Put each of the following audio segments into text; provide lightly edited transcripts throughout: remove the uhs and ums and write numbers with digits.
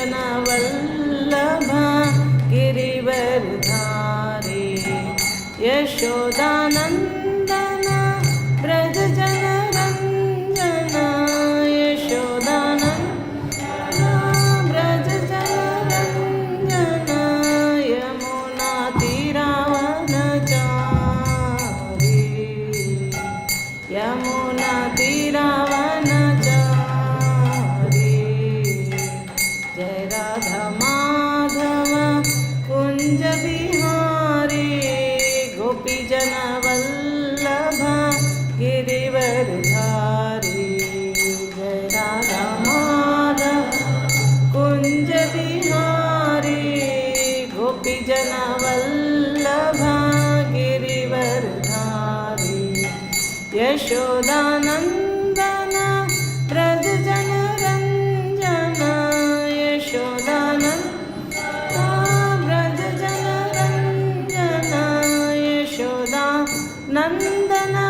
जन वल्लभा गिरिवरधारी यशोदानंदना ब्रज जन रंजना यशोदानंदना ब्रज जन रंजना यमुना तीरावनचारी यमुना तीरावनचारी जय राधा माधव कुंज बिहारी गोपी जन वल्लभा गिरिवरधारी जय राधा माधव कुंज बिहारी गोपी जन वल्लभा गिरिवरधारी यशोदानंदना ब्रज जन रंजना यशोदानंदना ब्रज जन रंजना यशोदानंदना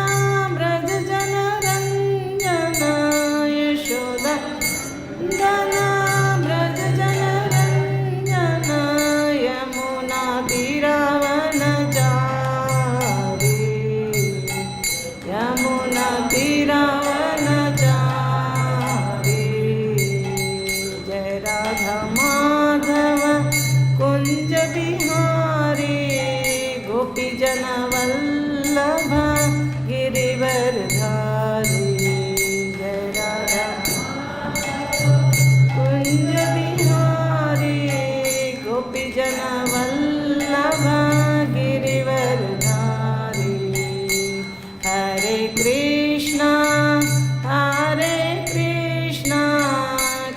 ब्रज जन रंजना यशोदानंदना ब्रज जन रंजना यमुना तीरावनचारी यमुना तीरावनचारी जय राधा माधव कुंज बिहारी गोपी जन वल्लभा गिरिवरधारी जय राधा कुंज बिहारी गोपी जन वल्लभा गिरिवरधारी हरे कृष्णा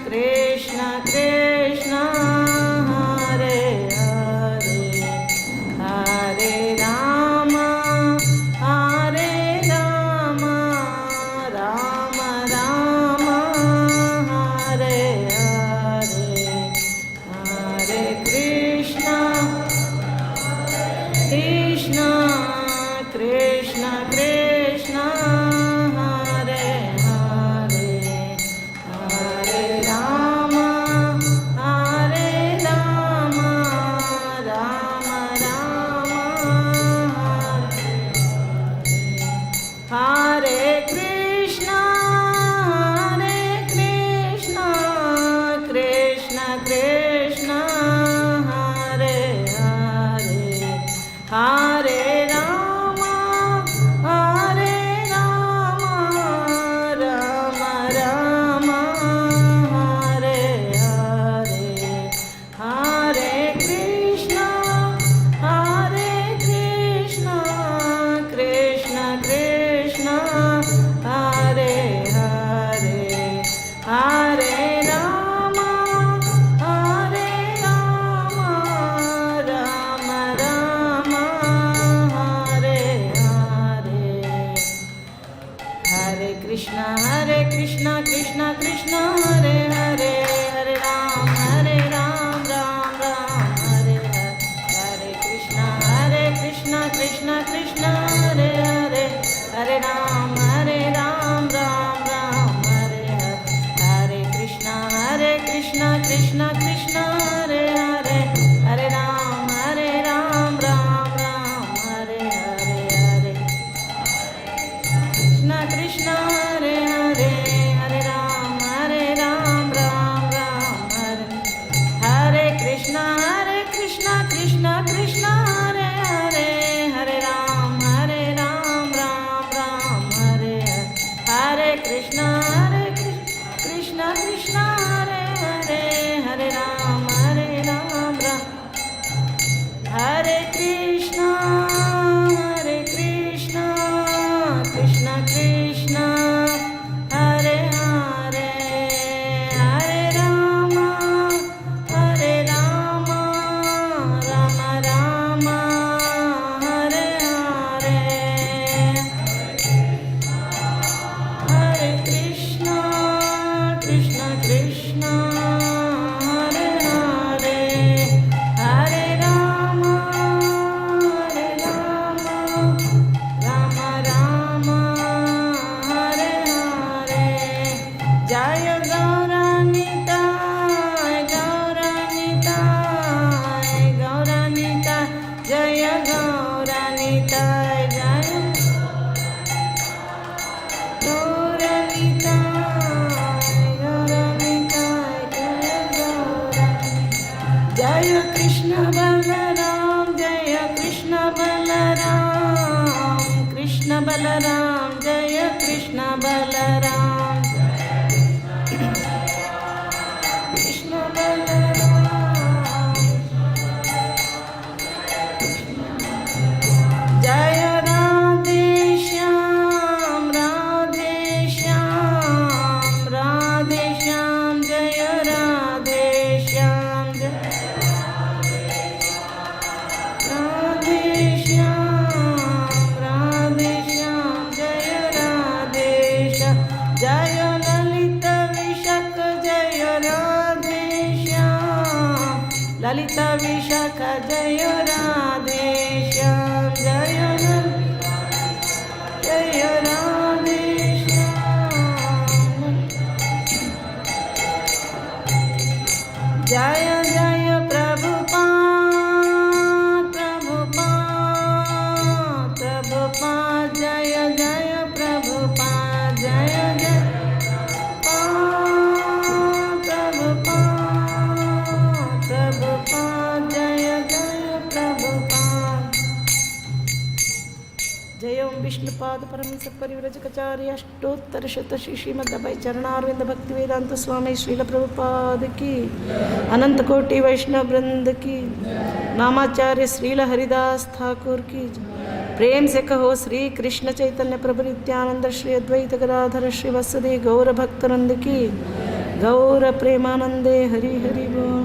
कृष्ण कृष्ण हरे हरे हरे राम राम राम हरे हरे हरे कृष्ण कृष्ण कृष्ण कृष्ण हरे हरे हरे राम राम राम हरे कृष्ण कृष्ण कृष्ण हरे हरे हरे राम राम राम हरे हरे हरे कृष्ण कृष्ण कृष्ण हरे हरे हरे राम राम राम हरे हरे हरे कृष्ण कृष्ण कृष्ण हरे हरे हरे राम राम राम हरे हरे कृष्ण कृष्ण कृष्ण हरे हरे हरे राम राम राम हरे हरे कृष्ण कृष्ण कृष्ण हरे हरे हरे राम राम राम हरे हरे कृष्ण कृष्ण हरे हरे हरे राम राम राम हरे हरे कृष्ण कृष्ण कृष्ण हरे हरे हरे राम राम राम हरे हरे कृष्ण कृष्ण कृष्ण हरे हरे हरे राम राम हरे कृष्ण कृष्ण कृष्ण हरे हरे हरे राम राम राम हरे हरे हरे कृष्ण कृष्ण हरे हरे हरे राम राम हरे हरे जय गौर निताय गौर Krishna Balaram, Jaya Krishna Balaram, Krishna Balaram, Jaya Krishna Balaram, Krishna Balaram, Jaya Radhe Shyam, Radhe Shyam, Radhe Shyam, Jaya Radhe Shyam, Radhe Shyam, Radhe Shyam, Jaya Radhe Shyam, Jaya Lalita Vishaka, Jaya Radhe Shyam, Lalita Vishaka, Jaya Radhe Shyam, Jaya Lalita, Jaya Radhe Shyam, Jaya Jaya Prabhupada, Prabhupada, Prabhupada, Jaya Jaya Prabhupada, Jaya Jaya Prabhupada, Prabhupada, Jaya Jaya Prabhupada. जय ओम विष्णुपाद परम सत्परिव्रजकचार्य अष्टोत्तर शत श्री श्रीमद् अभय चरणारविंद भक्ति वेदांत स्वामी श्रील प्रभुपाद की अनंत कोटि वैष्णव वृंद की नामाचार्य श्रील हरिदास ठाकुर की प्रेम से कहो श्री कृष्ण चैतन्य प्रभु नित्यानंद श्री अद्वैत गदाधर श्री वसुदेव गौर भक्तवृंद की गौर प्रेमानंदे हरि हरि बोल।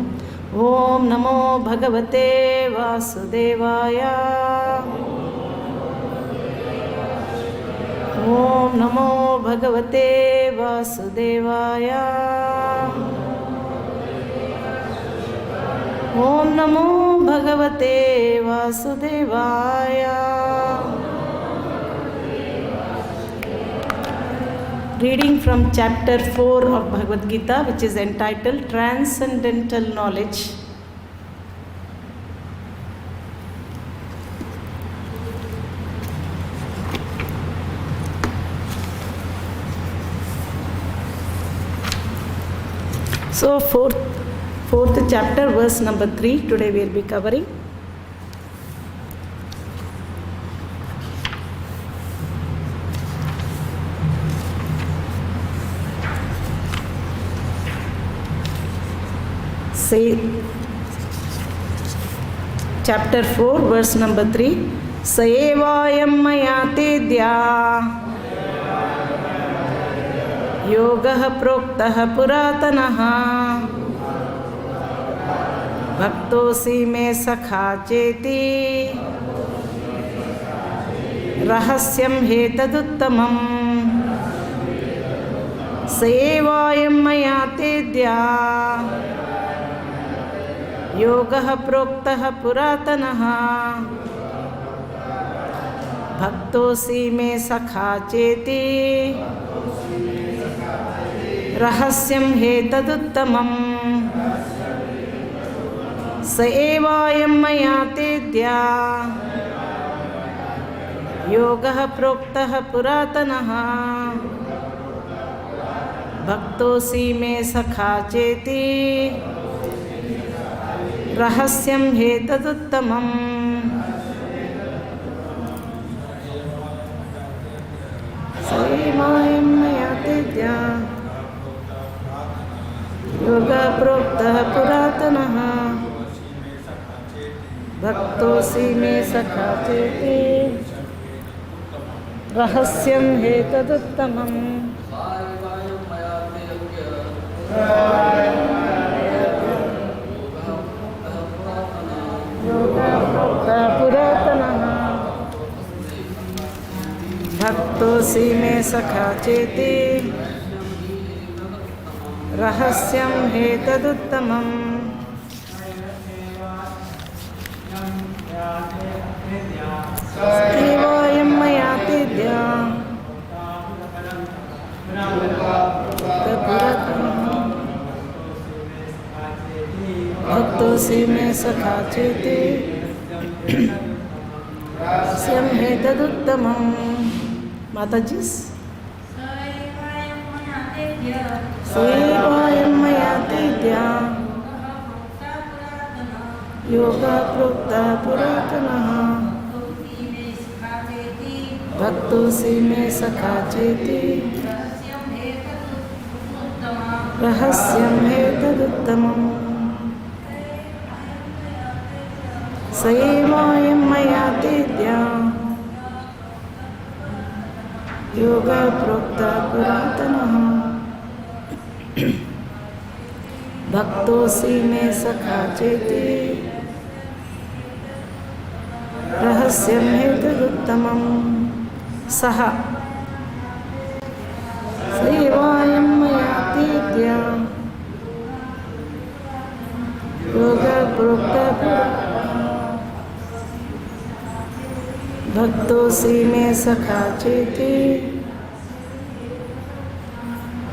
ओम नमो भगवते वासुदेवाय, ओम नमो भगवते वासुदेवाय, ओम नमो भगवते वासुदेवाय। Reading from chapter 4 of Bhagavad Gita, which is entitled Transcendental Knowledge. So fourth chapter, verse number 3, today we will be covering. Say chapter 4, verse number 3. Saevayam mayatedya योगः प्रोक्तः पुरातनः भक्तोऽसि मे सखा चेति रहस्यं हेतदुत्तमम् सेवायं मया तेद्या योगः प्रोक्तः पुरातनः भक्तोऽसि मे सखा चेति रहस्यं हेतदुत्तमम् स एवायं मया तेद्या योगः प्रोक्तः पुरातनः भक्तोऽसि मे सखा चेति रहस्यं हेतदुत्तमम्। स एवायं मया तेद्या योगः प्रोक्तः पुरातनः भक्तोऽसि मे सखा चेति रहस्यं हेतदुत्तमम्। योगः प्रोक्तः पुरातनः भक्तोऽसि मे सखा चेति रहस्यं हेतदुत्तमम्। सेवायं मया तेद्या भक्तोऽसि मे सखा चेति रहस्यं हेतदुत्तमम्। माताजी सेवायं मया तेद्या योगः प्रोक्तः पुरातनः भक्तोऽसि मे सखा चेति रहस्यं एतदुत्तमम् स एवायं मया तेद्या योगः प्रोक्तः पुरातनः भक्तोऽसि मे सखा चेति रहस्यं एतदुत्तमम् सः स एवायं मया तेद्या योगः प्रोक्तः भक्तोऽसि मे सखा चेति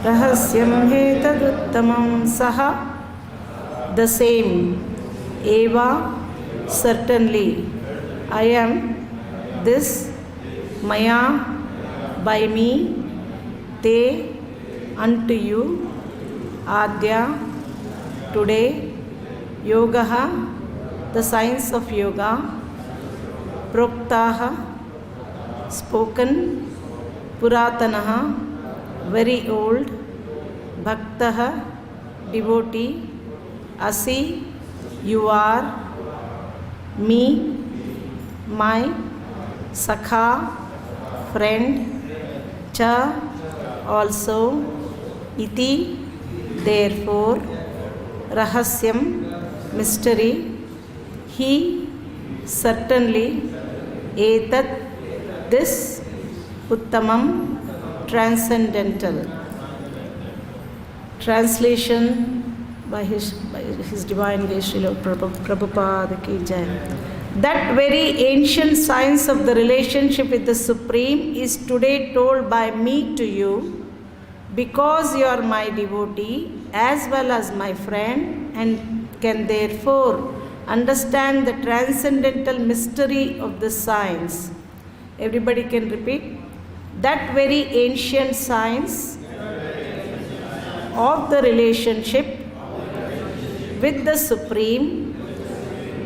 रहस्यं एतदुत्तमं सः the same eva certainly I am this maya by me te unto you adya today yogaha the science of yoga proktaha spoken puratanaha very old bhaktaha devotee asi you are me my sakha friend cha also iti therefore rahasyam mystery he certainly etat this uttamam transcendental. Translation by his divine grace Srila Prabhupada ki jai. That very ancient science of the relationship with the Supreme is today told by me to you because you are my devotee as well as my friend and can therefore understand the transcendental mystery of this science. Everybody can repeat. That very ancient science of the relationship with the Supreme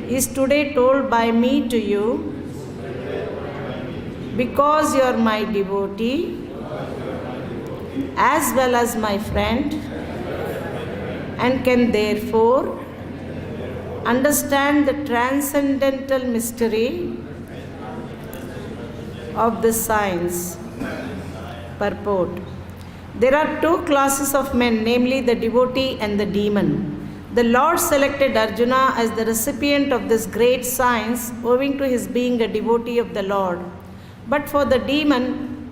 is today told by me to you because you are my devotee as well as my friend and can therefore understand the transcendental mystery of this science. Purport. There are two classes of men, namely the devotee and the demon. The Lord selected Arjuna as the recipient of this great science owing to his being a devotee of the Lord. But for the demon,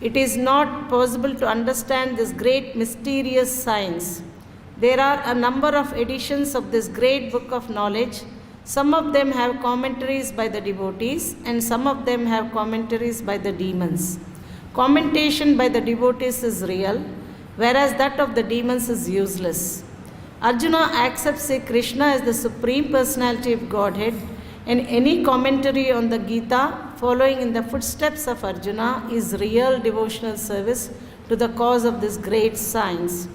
it is not possible to understand this great mysterious science. There are a number of editions of this great book of knowledge. Some of them have commentaries by the devotees and some of them have commentaries by the demons. Commentation by the devotees is real, whereas that of the demons is useless. Arjuna accepts Sri Krishna as the Supreme Personality of Godhead, and any commentary on the Gita following in the footsteps of Arjuna is real devotional service to the cause of this great science.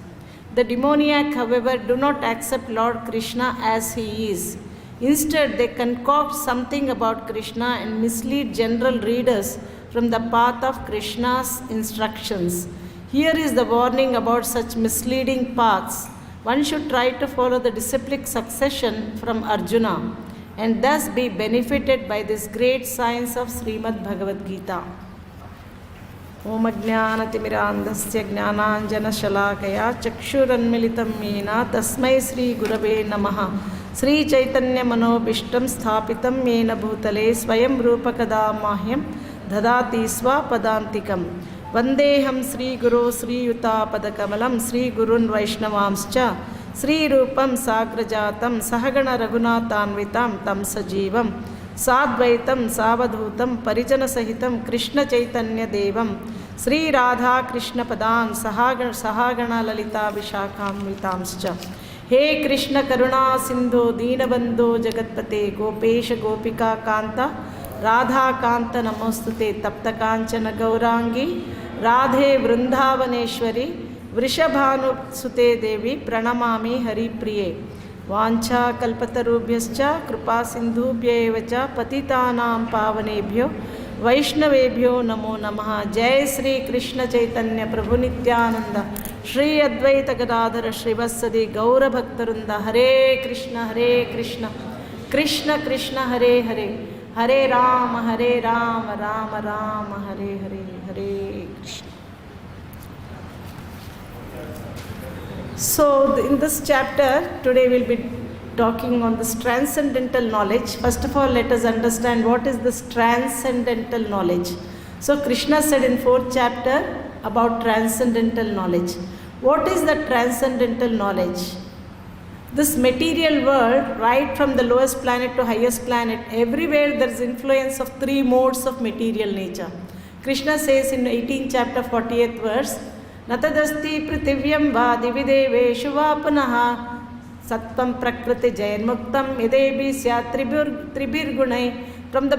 The demoniac, however, do not accept Lord Krishna as he is. Instead, they concoct something about Krishna and mislead general readers from the path of Krishna's instructions. Here is the warning about such misleading paths. One should try to follow the disciplic succession from Arjuna and thus be benefited by this great science of Srimad Bhagvadgita. Om Ajnanatimirandasya Jnananjanashalakaya Chakshuranmilitam Yena Tasmai Sri Gurave Namaha Sri Chaitanya Manobishtam Sthapitam Yena Bhutale Swayam Rupakada Mahyam Dadati Swapadantikam Vandeham Sri Guru Sri Yuta Padakamalam Sri Gurun Vaishnavamscha Sri Rupam Sagrajatam Sahagana Raghunathanvitam Tam Sajivam Sadvaitam Savadhutam Parijana Sahitam Krishna Chaitanya Devam Sri Radha Krishna Padan Sahagana Lalita Vishakam Vitamscha He Krishna Karuna Sindhu Deenabandho Jagatpate Gopesha Gopika Kanta Radha Kanta Namostute Tapta Kanchana Gaurangi Radhe Vrindavaneshwari Vrishabhanu Sute Devi Pranamami Hari Priye वाञ्छा कल्पतरुभ्यश्च कृपा सिन्धुभ्य एव च पतितानां पावनेभ्यो वैष्णवेभ्यो नमो नमः। जय श्री कृष्ण चैतन्य प्रभु नित्यानंद श्री अद्वैत गदाधर श्रीवत्सदि गौरभक्तवृंद। हरे कृष्ण कृष्ण कृष्ण हरे हरे, हरे राम राम राम हरे हरे, हरे Krishna. So in this chapter today we'll be talking on this transcendental knowledge. First of all, let us understand what is this transcendental knowledge. So Krishna said in 4th chapter about transcendental knowledge. What is the transcendental knowledge? This material world, right from the lowest planet to highest planet, everywhere there is influence of 3 modes of material nature. Krishna says in 18th chapter 48th verse, natadasti prithiviyam va divideveshu va punaha sattam prakriti jayanmuktam yadebi syat tribir gunai. From the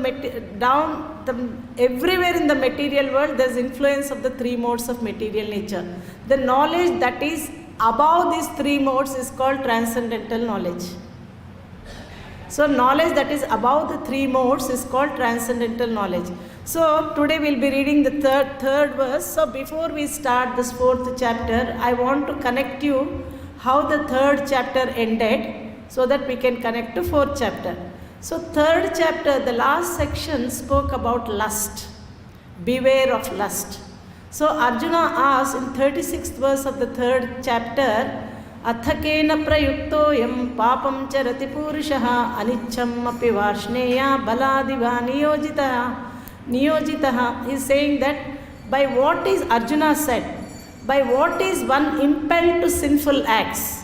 everywhere in the material world there is influence of the 3 modes of material nature. The knowledge that is above these 3 modes is called transcendental knowledge. So knowledge that is above the 3 modes is called transcendental knowledge. So today we'll be reading the third verse. So before we start this 4th chapter, I want to connect you how the 3rd chapter ended so that we can connect to 4th chapter. So 3rd chapter, the last section spoke about lust. Beware of lust. So Arjuna asked in 36th verse of the 3rd chapter, athakena prayuktoyam papam charati purushaha anicham api varshneya baladiva niyojitaha. He is saying that by what is, Arjuna said, by what is one impelled to sinful acts,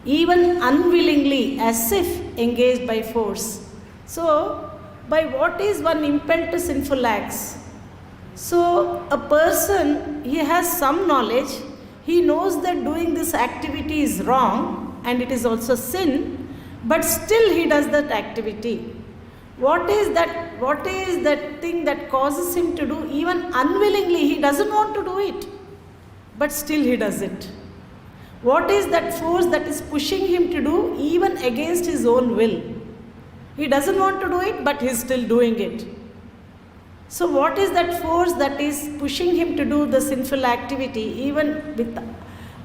even unwillingly, as if engaged by force. So by what is one impelled to sinful acts? So a person, he has some knowledge, he knows that doing this activity is wrong and it is also sin, but still he does that activity. What is that thing that causes him to do? Even unwillingly, he doesn't want to do it, but still he does it. What is that force that is pushing him to do even against his own will? He doesn't want to do it, but he is still doing it. So what is that force that is pushing him to do the sinful activity even with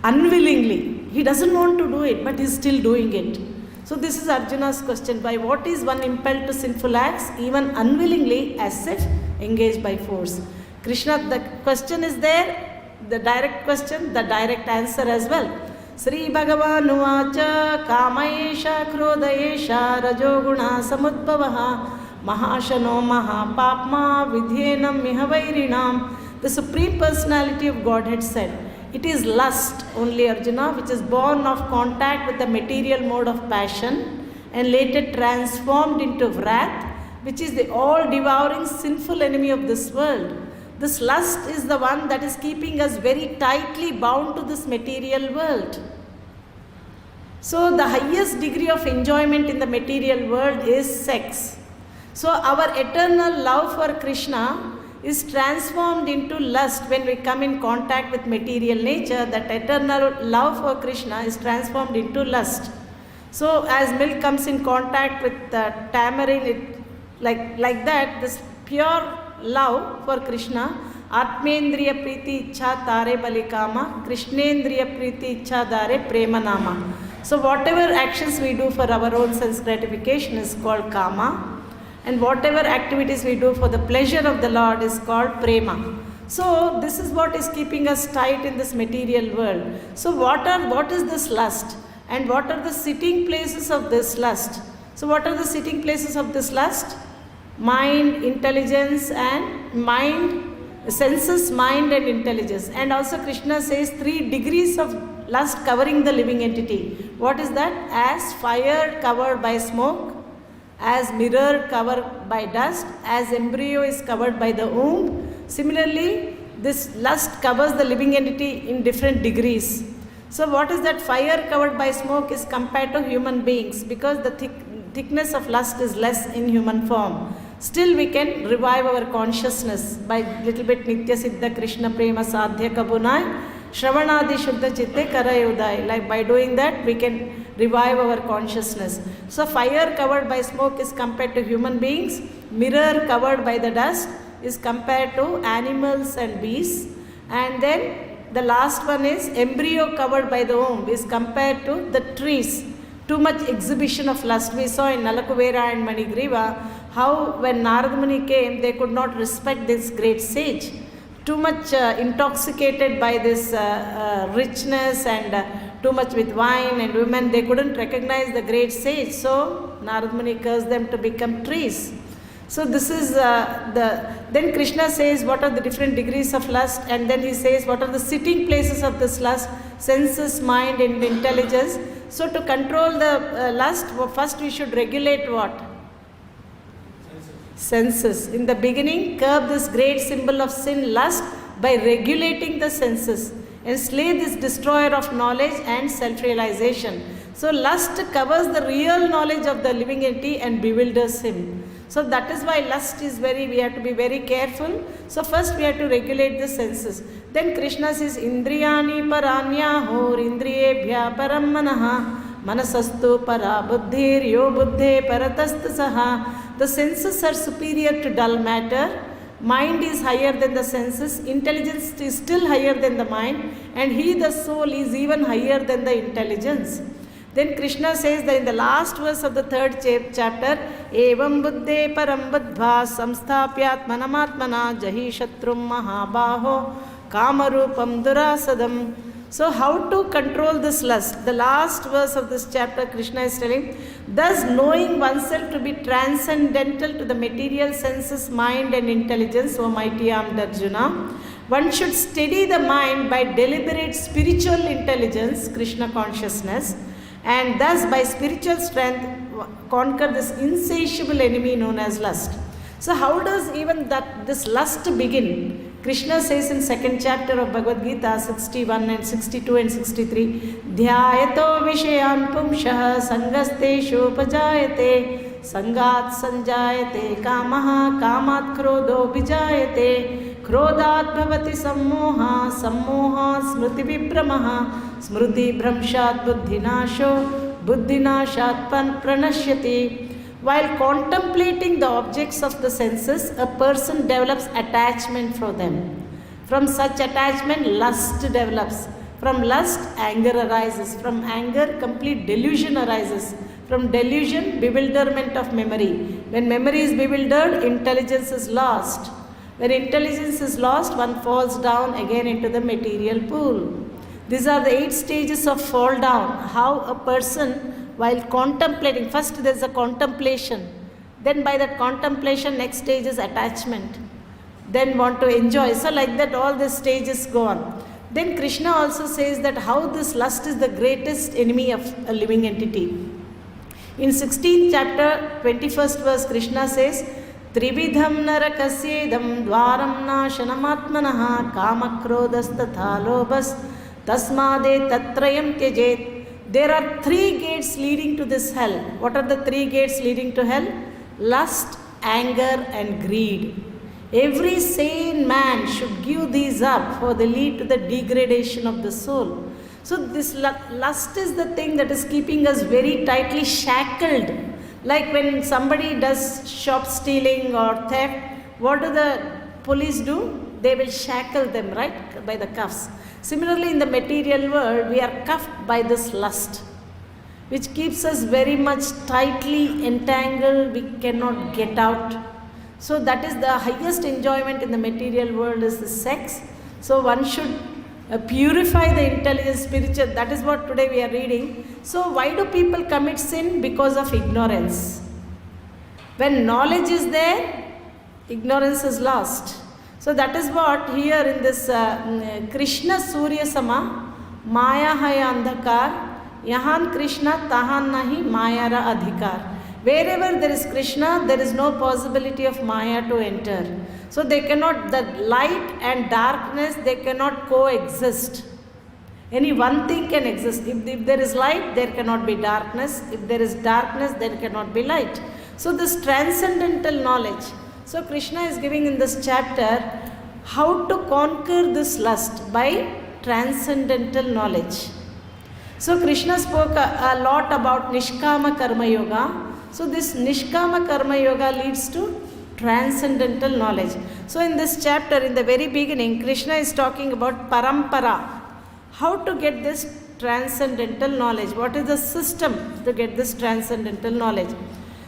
unwillingly? He doesn't want to do it, but he is still doing it. So this is Arjuna's question. By what is one impelled to sinful acts, even unwillingly, as if engaged by force? Krishna, the question is there, the direct question, the direct answer as well. Sri Bhagavan Uvacha Kamayesha Krodayesha Rajoguna Samudbhavaha Mahashano Mahapapma Vidyenam Mihavairinam. The Supreme Personality of Godhead said, it is lust only, Arjuna, which is born of contact with the material mode of passion and later transformed into wrath, which is the all-devouring sinful enemy of this world. This lust is the one that is keeping us very tightly bound to this material world. So the highest degree of enjoyment in the material world is sex. So our eternal love for Krishna is transformed into lust when we come in contact with material nature. That eternal love for Krishna is transformed into lust. So as milk comes in contact with tamarind, like that, this pure love for Krishna, Atmendriya Priti Ichha Tare Balikama, Krishnendriya Priti Ichha Dare Prema Nama. So whatever actions we do for our own sense gratification is called Kama, and whatever activities we do for the pleasure of the Lord is called Prema. So this is what is keeping us tight in this material world. So what is this lust, and what are the sitting places of this lust? So what are the sitting places of this lust? Mind, intelligence, and mind, senses, mind and intelligence. And also Krishna says 3 degrees of lust covering the living entity. What is that? As fire covered by smoke, as mirror covered by dust, as embryo is covered by the womb. Similarly, this lust covers the living entity in different degrees. So what is that? Fire covered by smoke is compared to human beings because the thickness of lust is less in human form. Still we can revive our consciousness by little bit Nitya Siddha Krishna Prema Sadhya Kabunai Shravanadi Shuddha Chitte Karayudai. Like by doing that we can revive our consciousness. So fire covered by smoke is compared to human beings, mirror covered by the dust is compared to animals and beasts, and then the last one is embryo covered by the womb is compared to the trees. Too much exhibition of lust. We saw in Nalakuvera and Manigriva how when Narada Muni came, they could not respect this great sage. Too much intoxicated by this richness and too much with wine and women, they couldn't recognize the great sage. So Narada Muni cursed them to become trees. So this is then Krishna says what are the different degrees of lust, and then he says what are the sitting places of this lust: senses, mind and intelligence. So to control the lust, first we should regulate what? Senses. In the beginning, curb this great symbol of sin, lust, by regulating the senses and slay this destroyer of knowledge and self-realization. So lust covers the real knowledge of the living entity and bewilders him. So that is why lust is we have to be very careful. So first we have to regulate the senses. Then Krishna says, Indriyani paranyahur indriyebhya param manaha manasastu para buddhir yo buddhe paratasta saha. The senses are superior to dull matter. Mind is higher than the senses. Intelligence is still higher than the mind. And he, the soul, is even higher than the intelligence. Then Krishna says that in the last verse of the third chapter, Evam buddhe param buddha samsthapyat manamatmana jahi shatrum mahabaho kamarupam durasadam. So how to control this lust? The last verse of this chapter, Krishna is telling, thus knowing oneself to be transcendental to the material senses, mind and intelligence, O mighty armed Arjuna, one should steady the mind by deliberate spiritual intelligence, Krishna consciousness, and thus by spiritual strength conquer this insatiable enemy known as lust. So how does even this lust begin? Krishna says in second chapter of Bhagvadgita 61 and 62 and 63, Dhyayato vishayan pumshah sangasteshu pajayate sangat sanjayate kamaha kamat krodho bijayate krodhat bhavati sammoha sammoha smriti vibramaha smriti bhramshat buddhinasho buddhinashat pranashyati. While contemplating the objects of the senses, a person develops attachment for them. From such attachment, lust develops. From lust, anger arises. From anger, complete delusion arises. From delusion, bewilderment of memory. When memory is bewildered, intelligence is lost. When intelligence is lost, one falls down again into the material pool. These are the 8 stages of fall down. How a person, while contemplating, first there is a contemplation, then by that contemplation next stage is attachment, then want to enjoy. So like that all the stages go on. Then Krishna also says that how this lust is the greatest enemy of a living entity. In 16th chapter 21st verse, Krishna says, Trividham narakasyedam dvaram nashanamatmanaha kamakrodastatha lobhas tasmade tatrayam tyajet. There are 3 gates leading to this hell. What are the 3 gates leading to hell? Lust, anger and greed. Every sane man should give these up, for they lead to the degradation of the soul. So this lust is the thing that is keeping us very tightly shackled. Like when somebody does shop stealing or theft, what do the police do? They will shackle them, right, by the cuffs. Similarly, in the material world, we are cuffed by this lust, which keeps us very much tightly entangled. We cannot get out. So that is the highest enjoyment in the material world is the sex. So one should purify the intelligence, spiritual. That is what today we are reading. So why do people commit sin? Because of ignorance. When knowledge is there, ignorance is lost. So that is what here in this Krishna Surya Sama, Maya hai andhakar, yahan Krishna tahan nahi mayara adhikar. Wherever there is Krishna, there is no possibility of Maya to enter. So they cannot, the light and darkness, they cannot coexist. Any one thing can exist. If there is light, there cannot be darkness. If there is darkness, there cannot be light. So this transcendental knowledge. So Krishna is giving in this chapter how to conquer this lust by transcendental knowledge. So Krishna spoke a lot about Nishkama Karma Yoga. So this Nishkama Karma Yoga leads to transcendental knowledge. So in this chapter, in the very beginning, Krishna is talking about Parampara. How to get this transcendental knowledge? What is the system to get this transcendental knowledge?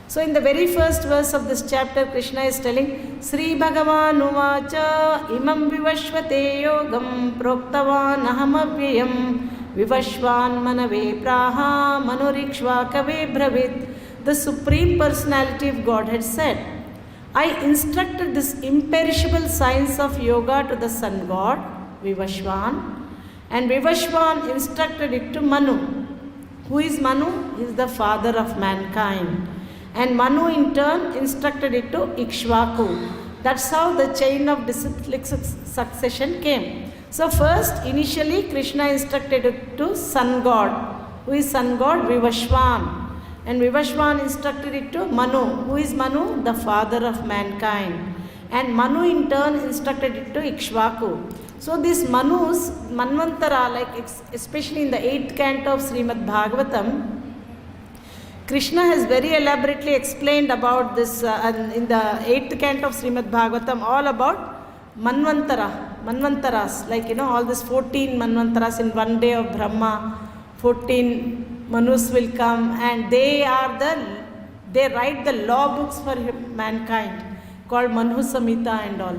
So in the very first verse of this chapter, Krishna is telling, Sri Bhagavan Uvacha imam vivashvate yogam proktavan ahamavyayam vivashvan manave praha manurikshvakave bravit. The Supreme Personality of Godhead said, I instructed this imperishable science of yoga to the sun god, Vivashvan, and Vivashvan instructed it to Manu. Who is Manu? He is the father of mankind. And Manu in turn instructed it to Ikshvaku. That's how the chain of disciplic succession came. So first, initially, Krishna instructed it to sun god. Who is sun god? Vivashvan. And Vivashvan instructed it to Manu. Who is Manu? The father of mankind. And Manu in turn instructed it to Ikshvaku. So these Manus, Manvantara, like especially in the 8th canto of Srimad Bhagavatam, Krishna has very elaborately explained about this in the 8th canto of Srimad Bhagavatam, all about Manvantaras, like all these 14 Manvantaras in one day of Brahma, 14 Manus will come, and they write the law books for mankind called Manu Samhita and all.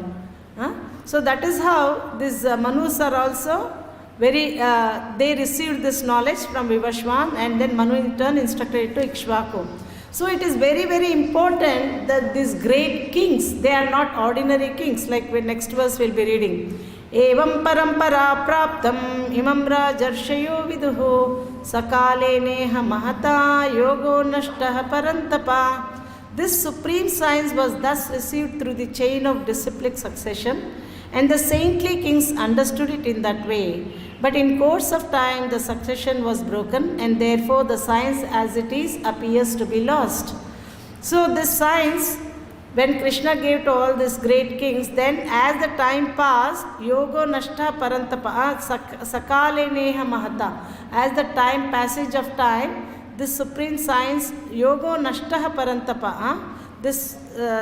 So that is how these Manus are also they received this knowledge from Vivashvan, and then Manu in turn instructed it to Ikshvaku. So it is very, very important that these great kings, they are not ordinary kings, like the next verse we'll be reading. Evam parampara praptam imam rajarshayo viduhu sakale neha mahata yogo nashtaha parantapa. This supreme science was thus received through the chain of disciplic succession, and the saintly kings understood it in that way. But in course of time, the succession was broken, and therefore the science as it is appears to be lost. So this science, when Krishna gave to all these great kings, then as the time passed, yogo nashta parantapa, sakale neha mahata. As the passage of time, this supreme science, yogo nashta parantapa, this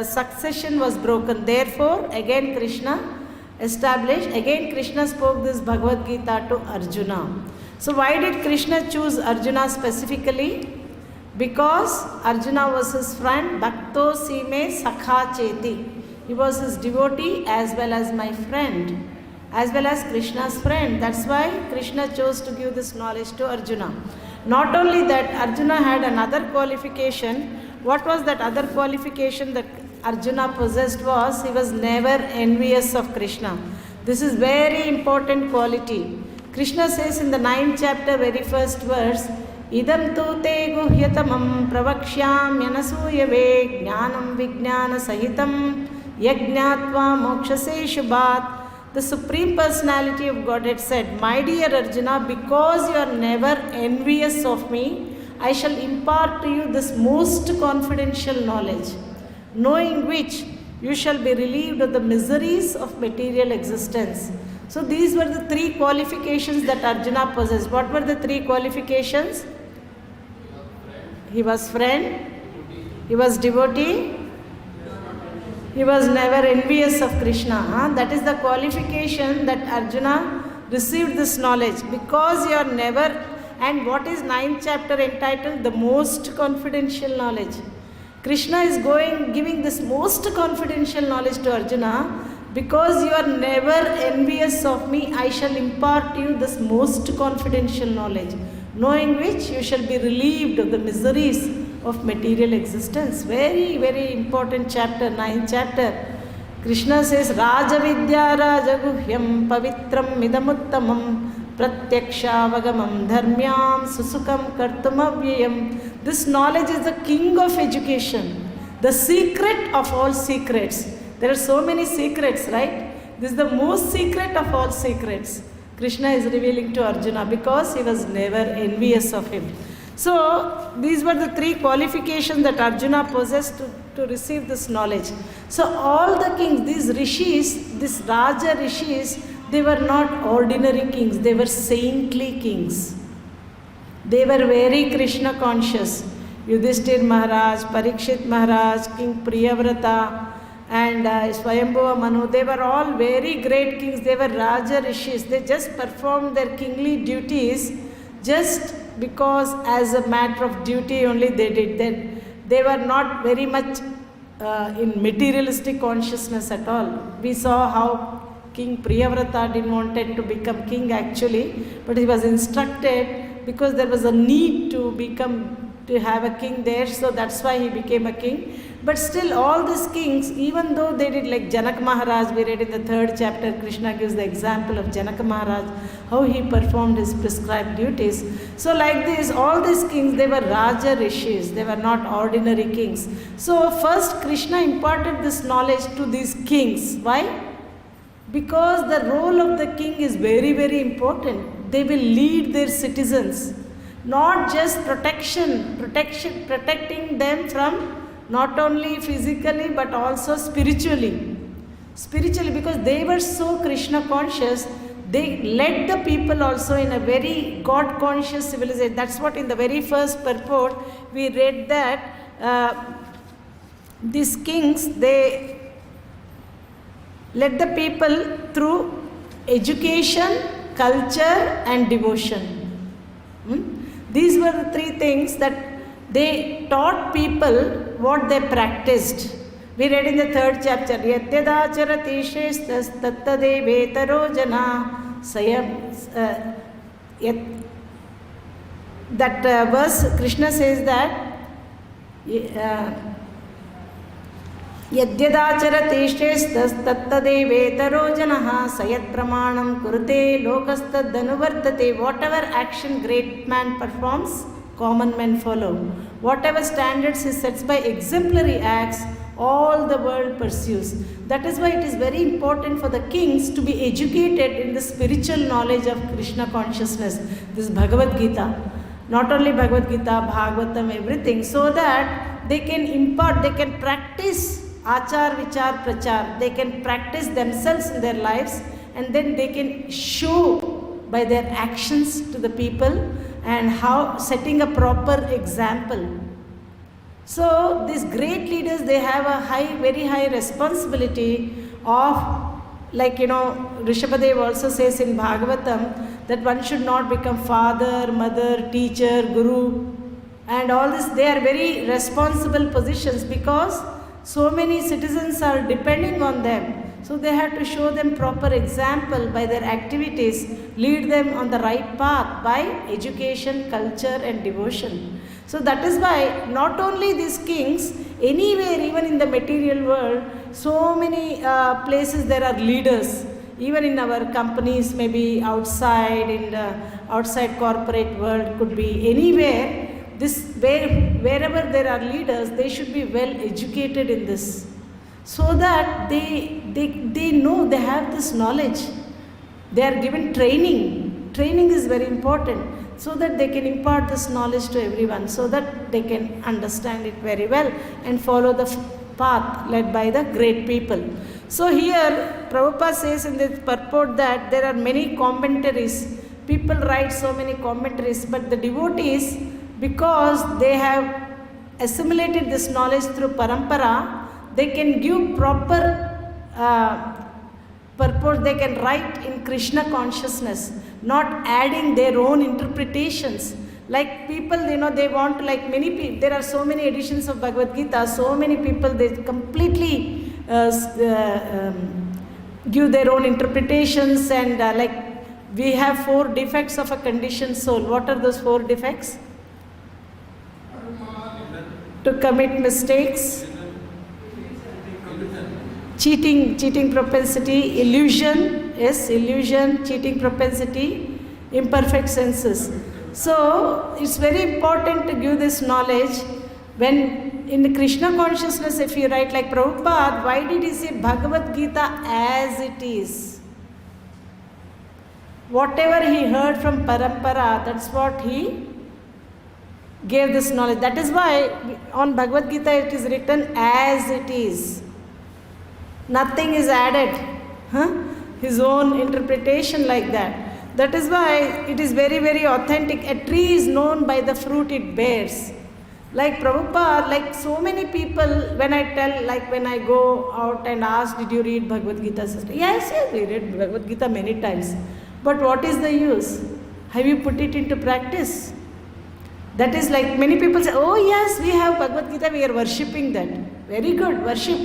succession was broken. Therefore, again Krishna spoke this Bhagvadgita to Arjuna. So why did Krishna choose Arjuna specifically? Because Arjuna was his friend, Bhakto Sime Sakha Cheti. He was his devotee as well as my friend, as well as Krishna's friend. That's why Krishna chose to give this knowledge to Arjuna. Not only that, Arjuna had another qualification. What was that other qualification that Arjuna possessed? Was he was never envious of Krishna. This is very important quality. Krishna says in the 9th chapter, very first verse, Idam tu te guhyatamam pravakshyam yanasuyave jnanam vijnana sahitam yajnatva mokshase shubhat. The Supreme Personality of Godhead said, my dear Arjuna, because you are never envious of me, I shall impart to you this most confidential knowledge, knowing which you shall be relieved of the miseries of material existence. So these were the 3 qualifications that Arjuna possessed. What were the 3 qualifications? He was friend, he was devotee, he was never envious of Krishna. That is the qualification that Arjuna received this knowledge. Because you are never, and what is 9th chapter entitled? The most confidential knowledge. Krishna is giving this most confidential knowledge to Arjuna. Because you are never envious of me, I shall impart to you this most confidential knowledge, knowing which you shall be relieved of the miseries of material existence. Very, very important chapter, 9th chapter. Krishna says, Raja Vidya Raja Guhyam Pavitram Midamuttamam Pratyaksha Dharmyam Susukam Kartumavyayam. This knowledge is the king of education, the secret of all secrets. There are so many secrets, right? This is the most secret of all secrets. Krishna is revealing to Arjuna because he was never envious of him. So these were the 3 qualifications that Arjuna possessed to receive this knowledge. So all the kings, these rishis, these Raja rishis, they were not ordinary kings, they were saintly kings. They were very Krishna conscious. Yudhishthir Maharaj, Parikshit Maharaj, King Priyavrata, and Swayambhuva Manu, they were all very great kings. They were Raja Rishis. They just performed their kingly duties just because as a matter of duty only they did. They were not very much in materialistic consciousness at all. We saw how King Priyavrata didn't wanted to become king actually, but he was instructed because there was a need to have a king there, so that's why he became a king. But still all these kings, even though they did, like Janak Maharaj, we read in the 3rd chapter, Krishna gives the example of Janak Maharaj, how he performed his prescribed duties. So like this, all these kings, they were Raja Rishis, they were not ordinary kings. So first Krishna imparted this knowledge to these kings. Why? Because the role of the king is very, very important. They will lead their citizens, not just protecting them from not only physically but also spiritually, because they were so Krishna conscious. They led the people also in a very God conscious civilization. That's what in the very first purport we read, that these kings, they led the people through education, culture and devotion. These were the 3 things that they taught people what they practiced. We read in the 3rd chapter, Yadyadacharati shestas tattadevetaro jana sayam. That verse, Krishna says that Yadyadacharati shestas tattadevetaro jana sayat pramanam kurute lokastadanuvartate. Whatever action great man performs, common men follow. Whatever standards he sets by exemplary acts, all the world pursues. That is why it is very important for the kings to be educated in the spiritual knowledge of Krishna consciousness. This Bhagavad-gita, not only Bhagavad-gita, Bhagavatam, everything, so that they can impart, they can practice achar, vichar, prachar. They can practice themselves in their lives, and then they can show by their actions to the people, and how setting a proper example. So these great leaders, they have a very high responsibility of, like Rishabhadev also says in Bhagavatam that one should not become father, mother, teacher, guru, and all this. They are very responsible positions because so many citizens are depending on them. So they have to show them proper example by their activities, lead them on the right path by education, culture and devotion. So that is why not only these kings, anywhere, even in the material world, so many places there are leaders. Even in our companies, maybe outside, in the outside corporate world, could be anywhere. Wherever there are leaders, they should be well educated in this, so that they know, they have this knowledge. They are given training. Training is very important, so that they can impart this knowledge to everyone, so that they can understand it very well and follow the path led by the great people. So here Prabhupada says in this purport that there are many commentaries. People write so many commentaries, but the devotees, because they have assimilated this knowledge through parampara, they can give proper purport. They can write in Krishna consciousness, not adding their own interpretations. Like people, they want to, like many people, there are so many editions of Bhagavad Gita, so many people, they completely give their own interpretations, and like we have 4 defects of a conditioned soul. What are those 4 defects? To commit mistakes, cheating propensity, illusion, cheating propensity, imperfect senses. So it's very important to give this knowledge. When in the Krishna consciousness, if you write like Prabhupada, why did he say Bhagavad Gita as it is? Whatever he heard from parampara, that's what he gave this knowledge. That is why on Bhagavad Gita it is written as it is. Nothing is added. His own interpretation like that. That is why it is very, very authentic. A tree is known by the fruit it bears. Like Prabhupada, like so many people, when I tell, like when I go out and ask, did you read Bhagavad Gita, sister? Yes, we read Bhagavad Gita many times. But what is the use? Have you put it into practice? That is like many people say, oh yes, we have Bhagavad Gita, we are worshipping that. Very good, worship.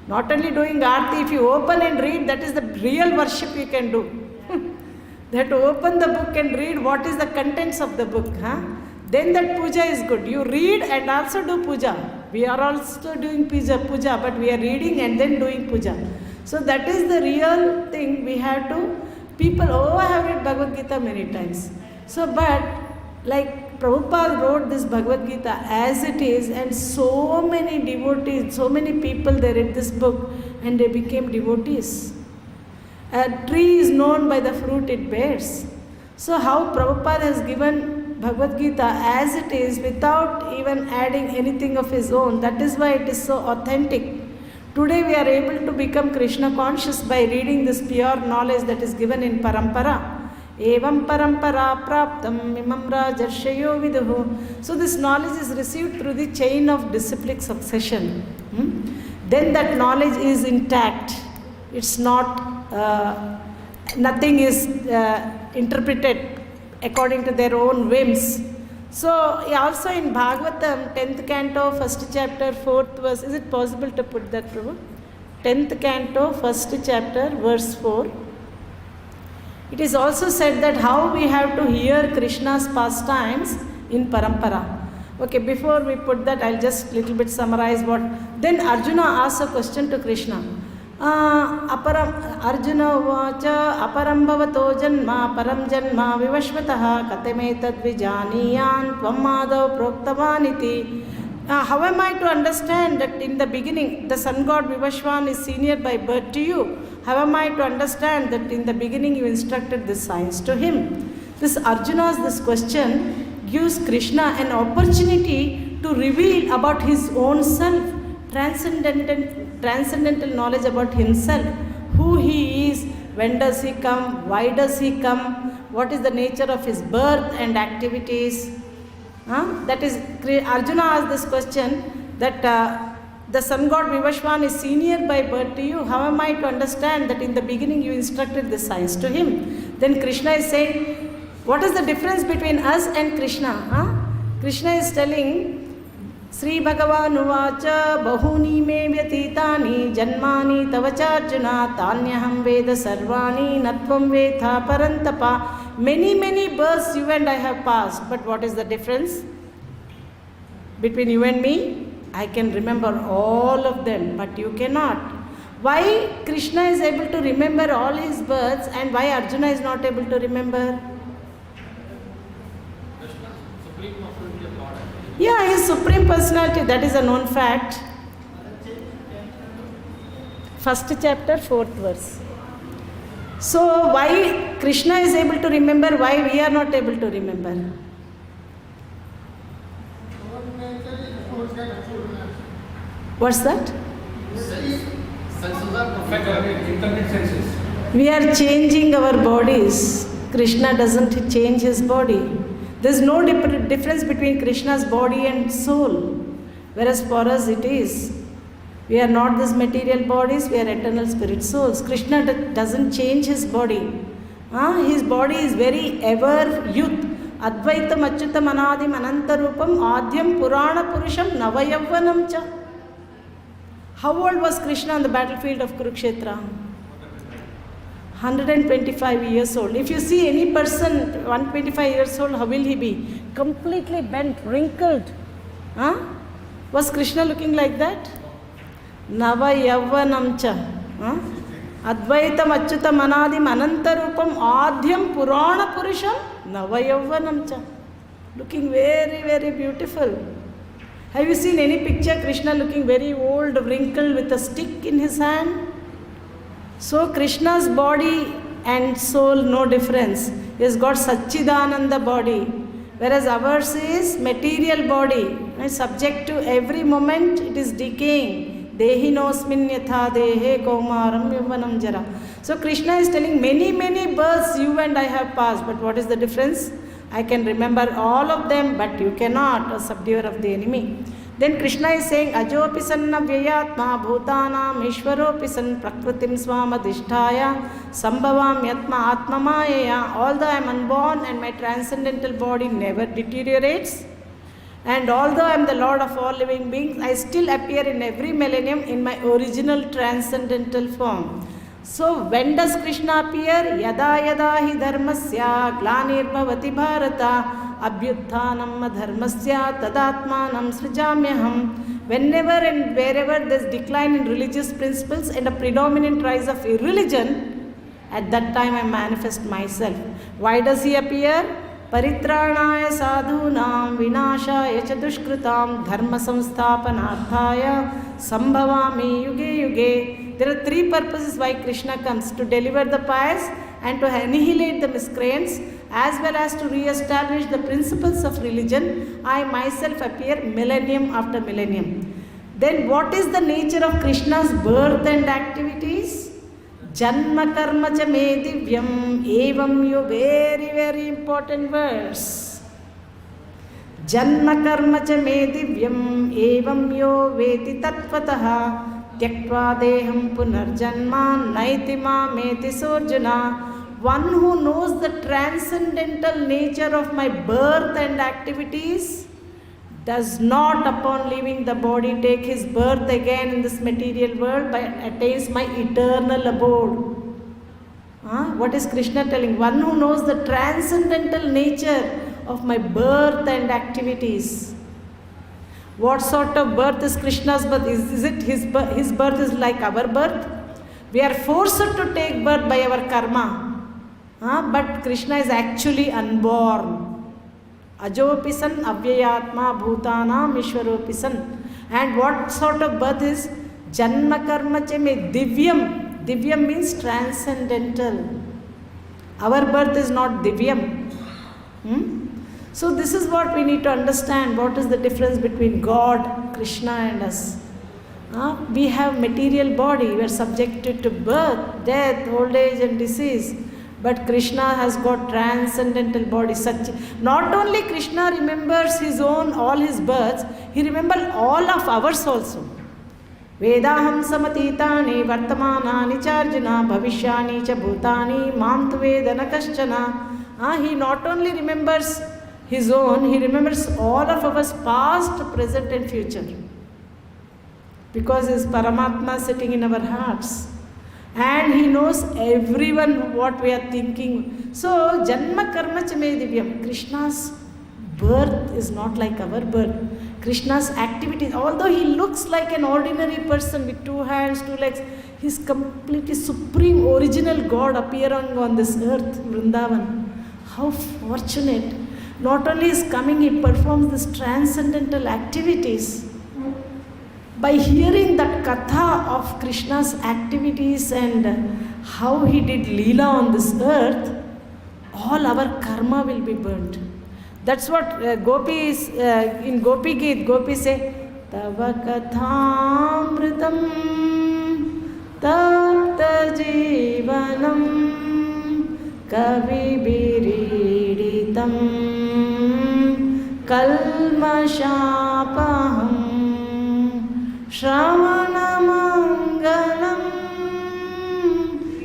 Not only doing Aarti, if you open and read, that is the real worship you can do. They have to open the book and read what is the contents of the book. Then that puja is good. You read and also do puja. We are also doing puja, but we are reading and then doing puja. So that is the real thing we have to, people, I have read Bhagavad Gita many times. So, but like Prabhupada wrote this Bhagavad Gita as it is, and so many devotees, so many people, they read this book and they became devotees. A tree is known by the fruit it bears. So how Prabhupada has given Bhagavad Gita as it is without even adding anything of his own, that is why it is so authentic. Today we are able to become Krishna conscious by reading this pure knowledge that is given in Parampara. Evam parampara praptam imam rajarshayo viduhu. So this knowledge is received through the chain of disciplic succession. Then that knowledge is intact. It's not, nothing is interpreted according to their own whims. So also in Bhagavatam, 10th canto, 1st chapter, 4th verse, is it possible to put that, Prabhu? 10th canto, 1st chapter, verse 4. It is also said that how we have to hear Krishna's pastimes in Parampara. Okay, before we put that, I'll just little bit summarize what. Then Arjuna asks a question to Krishna. Arjuna uvacha aparam bhavato janma param janma vivashvataha katametad vijaniyan tvam madav proktavaniti. How am I to understand that in the beginning the sun god Vivashvan is senior by birth to you? How am I to understand that in the beginning you instructed this science to him? This Arjuna's this question gives Krishna an opportunity to reveal about his own self, transcendental knowledge about himself, who he is, when does he come, why does he come, what is the nature of his birth and activities. That is, Arjuna asked this question that the sun god Vivashvan is senior by birth to you. How am I to understand that in the beginning you instructed this science to him? Then Krishna is saying, what is the difference between us and Krishna? Krishna is telling, Sri Bhagavan uvacha bahuni me vyatitani janmani tavacharjuna tanyaham veda sarvani natvam vetha parantapa. Many births you and I have passed, but what is the difference between you and me? I can remember all of them, but you cannot. Why Krishna is able to remember all his births and why Arjuna is not able to remember? Yeah, his supreme personality, that is a known fact. 1st chapter, 4th verse. So why Krishna is able to remember, why we are not able to remember? What's that? Senses are perfect, incarnate senses. We are changing our bodies. Krishna doesn't change his body. There is no difference between Krishna's body and soul. Whereas for us it is. We are not these material bodies, we are eternal spirit souls. Krishna doesn't change his body. His body is very ever youth. Advaitam achyutam anadim anantarupam adhyam purana purusham navayavvanam cha. How old was Krishna on the battlefield of Kurukshetra? 125 years old. If you see any person 125 years old, how will he be? Completely bent, wrinkled. Was Krishna looking like that? Nava yavvanam cha. Advaitam achyutam anadim anantarupam adhyam purana purusham nava yavvanam cha. Looking very beautiful. Have you seen any picture Krishna looking very old, wrinkled with a stick in his hand? So Krishna's body and soul, no difference. He has got Satchidananda body, whereas ours is material body, subject to every moment it is decaying. Dehinosmin yatha dehe kaumaram yauvanam jara. So Krishna is telling many births you and I have passed, but what is the difference? I can remember all of them, but you cannot, a subduer of the enemy. Then Krishna is saying, Ajopi sanna vyayatma bhutanam ishvaropi san prakritim swamadhisthaya sambhavam yatma atmamayaya. Although I am unborn and my transcendental body never deteriorates, and although I am the Lord of all living beings, I still appear in every millennium in my original transcendental form. So when does Krishna appear? Yada yada hi dharmasya glanirбhavati bharata abhyutthanam dharmasya tadatmanam srijamyaham. Whenever and wherever there is decline in religious principles and a predominant rise of irreligion, at that time I manifest myself. Why does he appear? Paritranaya sadhunam vinashaya cha dushkritam dharma samsthapanarthaya sambhavami yuge yuge. There are three purposes why Krishna comes: to deliver the pious and to annihilate the miscreants, as well as to re-establish the principles of religion. I myself appear millennium after millennium. Then what is the nature of Krishna's birth and activities? Janma karma cha me divyam evam yo. Very important verse. Janma karma cha me divyam evam yo veti tattvataha Tyaktva deham punarjanma naiti meti sorjana. One who knows the transcendental nature of my birth and activities does not, upon leaving the body, take his birth again in this material world, but attains my eternal abode. What is Krishna telling? One who knows the transcendental nature of my birth and activities. What sort of birth is Krishna's birth? Is it his birth is like our birth? We are forced to take birth by our karma. But Krishna is actually unborn. Ajopi san avyayatma bhutanam ishvaropi san. And what sort of birth is? Janma karma cha me divyam. Divyam means transcendental. Our birth is not divyam. So this is what we need to understand. What is the difference between God, Krishna and us? We have material body. We are subjected to birth, death, old age and disease. But Krishna has got transcendental body. Not only Krishna remembers his own, all his births, he remembers all of ours also. Vedaham samatitani vartamanani charjana bhavishyani cha bhutani mam tu vedana kaschana. He not only remembers his own, he remembers all of us past, present and future. Because his Paramatma sitting in our hearts. And he knows everyone what we are thinking. So, Janma Karma Chame Divyam. Krishna's birth is not like our birth. Krishna's activities, although he looks like an ordinary person with 2 hands, 2 legs, he is completely supreme original God appearing on this earth, Vrindavan. How fortunate. Not only is coming, he performs these transcendental activities. By hearing that katha of Krishna's activities and how he did Leela on this earth, all our karma will be burnt. That's what gopis, in Gopi Geet, gopis say, Tava kathamritam tapta jivanam kavi biriditam kalmashapaham Shravanamangalam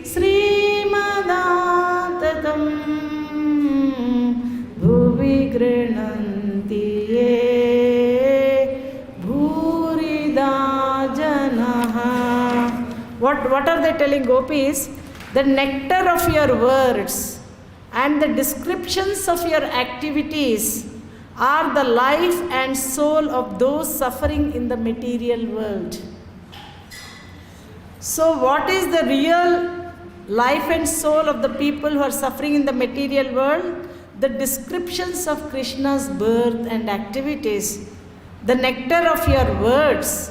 Srimadatam Bhuvi Grinanti Bhurida Janaha. What are they telling gopis? The nectar of your words and the descriptions of your activities are the life and soul of those suffering in the material world. So what is the real life and soul of the people who are suffering in the material world? The descriptions of Krishna's birth and activities. The nectar of your words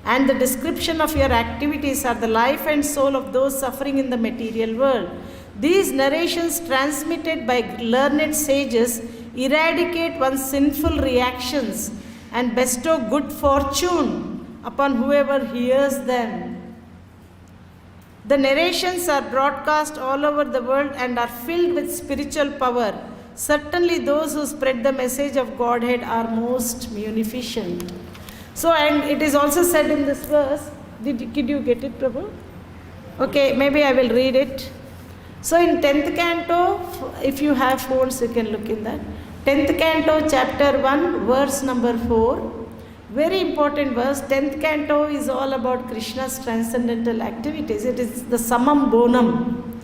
and the description of your activities are the life and soul of those suffering in the material world. These narrations transmitted by learned sages eradicate one's sinful reactions and bestow good fortune upon whoever hears them. The narrations are broadcast all over the world and are filled with spiritual power. Certainly those who spread the message of Godhead are most munificent. So, and it is also said in this verse, did you get it, Prabhu? Okay, maybe I will read it. So in 10th canto, if you have phones, you can look in that. 10th canto, chapter 1, verse number 4. Very important verse. 10th canto is all about Krishna's transcendental activities. It is the summum bonum.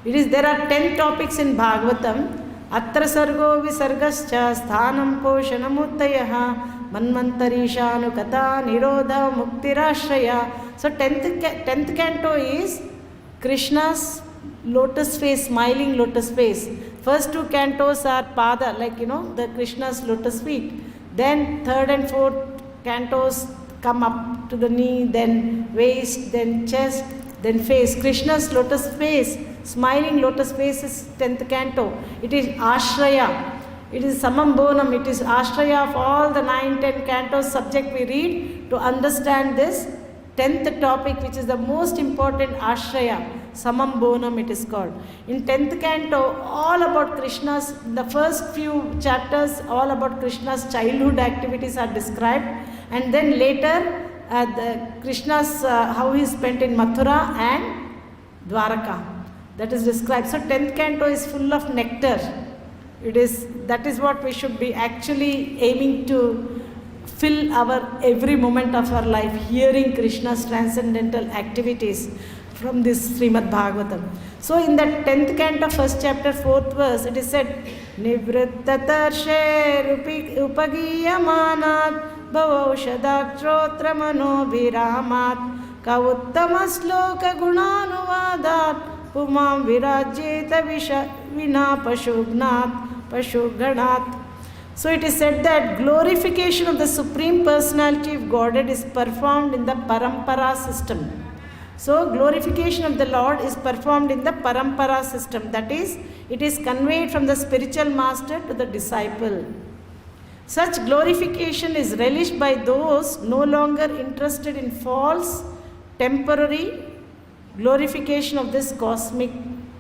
There are 10 topics in Bhagavatam. Atra sargo visargascha sthanam poshanamutayah manmantarishanu kata nirodha muktirashraya. So 10th canto is Krishna's lotus face, smiling lotus face. First 2 cantos are pada, like the Krishna's lotus feet. Then 3rd and 4th cantos come up to the knee, then waist, then chest, then face. Krishna's lotus face, smiling lotus face is 10th canto. It is ashraya. It is summum bonum. It is ashraya of all the 9-10 cantos subject we read to understand this 10th topic, which is the most important ashraya. Summum bonum it is called. In 10th canto, all about Krishna's, the first few chapters, all about Krishna's childhood activities are described. And then later, Krishna's, how he spent in Mathura and Dwaraka. That is described. So 10th canto is full of nectar. That is what we should be actually aiming to fill our every moment of our life, hearing Krishna's transcendental activities from this Srimad Bhagavatam. So in that 10th canto, 1st chapter, 4th verse, it is said, Nivrittatarsher upagiyamanat bhavaushadakshotra manobhiramat kauttamasloka gunanuvadat pumam virajeta vina pashuganat. So it is said that glorification of the Supreme Personality of Godhead is performed in the Parampara system. So glorification of the Lord is performed in the Parampara system. That is, it is conveyed from the spiritual master to the disciple. Such glorification is relished by those no longer interested in false, temporary glorification of this cosmic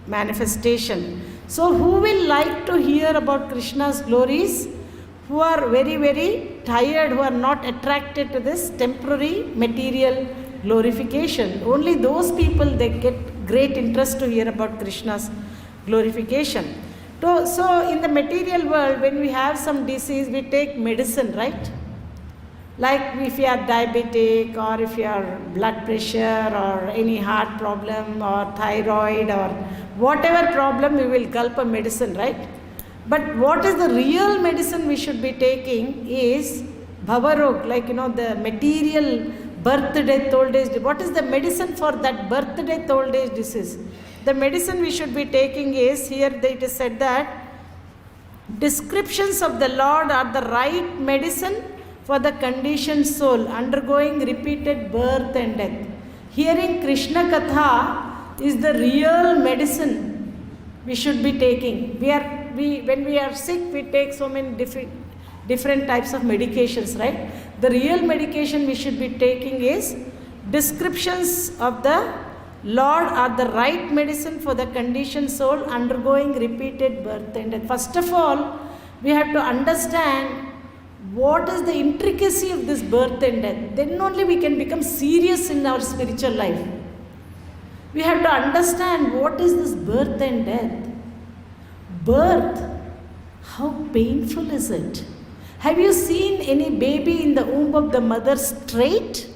manifestation. So who will like to hear about Krishna's glories? Who are very, very tired, who are not attracted to this temporary material glorification. Only those people, they get great interest to hear about Krishna's glorification. So in the material world, when we have some disease, we take medicine, right? Like if you are diabetic, or if you are blood pressure, or any heart problem, or thyroid, or whatever problem, we will gulp a medicine, right? But what is the real medicine we should be taking is bhavarog, like the material birth, death, old age. What is the medicine for that birth, death, old age disease? The medicine we should be taking is, here it is said that descriptions of the Lord are the right medicine for the conditioned soul undergoing repeated birth and death. Hearing Krishna Katha is the real medicine we should be taking. When we are sick, we take so many different types of medications, right? The real medication we should be taking is descriptions of the Lord are the right medicine for the conditioned soul undergoing repeated birth and death. First of all, we have to understand what is the intricacy of this birth and death. Then only we can become serious in our spiritual life. We have to understand what is this birth and death. Birth, how painful is it? Have you seen any baby in the womb of the mother straight?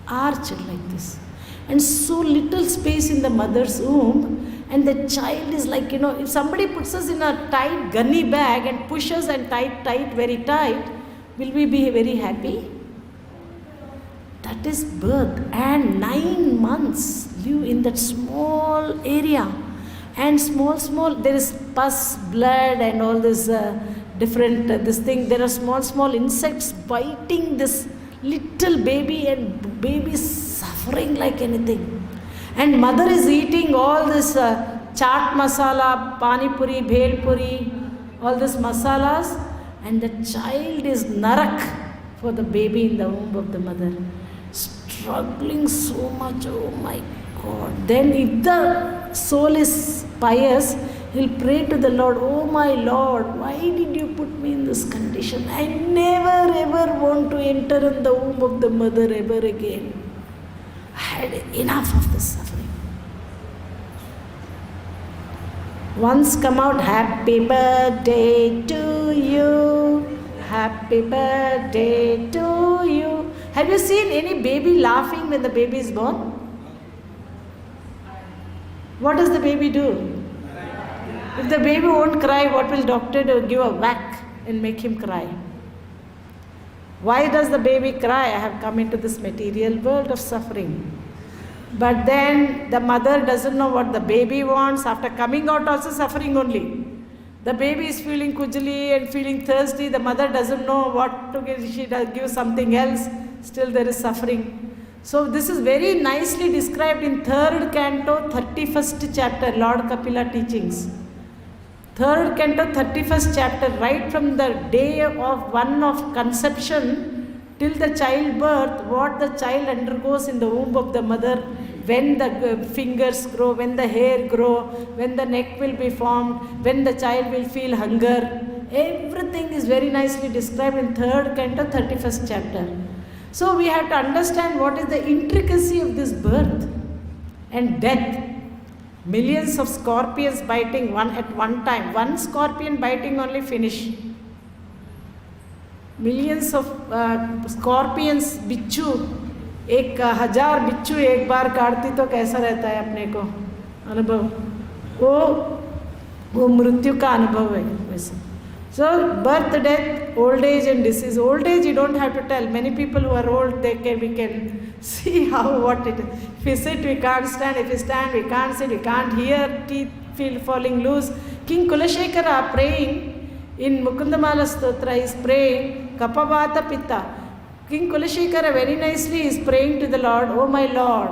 Arched like this. And so little space in the mother's womb, and the child is like, if somebody puts us in a tight gunny bag and pushes and tight, very tight, will we be very happy? That is birth. And 9 months live in that small area. And small, there is pus, blood, and all this different, this thing. There are small insects biting this little baby, and baby is suffering like anything. And mother is eating all this chaat masala, pani puri, bhel puri, all these masalas. and the child is narak for the baby in the womb of the mother. Struggling so much, oh my God. Then if the soul is pious, he'll pray to the Lord, oh my Lord, why did you put me in this condition? I never ever want to enter in the womb of the mother ever again. I had enough of this suffering. Once come out, happy birthday to you, happy birthday to you. Have you seen any baby laughing when the baby is born? What does the baby do? If the baby won't cry, what will doctor do? Give a whack and make him cry. Why does the baby cry? I have come into this material world of suffering. But then the mother doesn't know what the baby wants. After coming out also suffering only. The baby is feeling kujali and feeling thirsty. The mother doesn't know what to give. She does give something else. Still there is suffering. So this is very nicely described in 3rd canto, 31st chapter, Lord Kapila teachings. 3rd canto, 31st chapter, right from the day of one of conception till the childbirth, what the child undergoes in the womb of the mother, when the fingers grow, when the hair grow, when the neck will be formed, when the child will feel hunger. Everything is very nicely described in 3rd canto, 31st chapter. So we have to understand what is the intricacy of this birth and death. Millions of scorpions biting one at one time. One scorpion biting only finish. Millions of scorpions, बिच्छू, 1000 बिच्छू एक बार काटती तो कैसा रहता है अपने को अनुभव, वो मृत्यु का अनुभव है वैसे. So birth, death, old age and disease. Old age you don't have to tell. Many people who are old, we can see what it is. If we sit, we can't stand. If we stand, we can't sit. We can't hear. Teeth feel falling loose. King Kulashekara praying in Mukundamala Stotra is praying Kapavata Pitta. King Kulashekara very nicely is praying to the Lord, oh my Lord,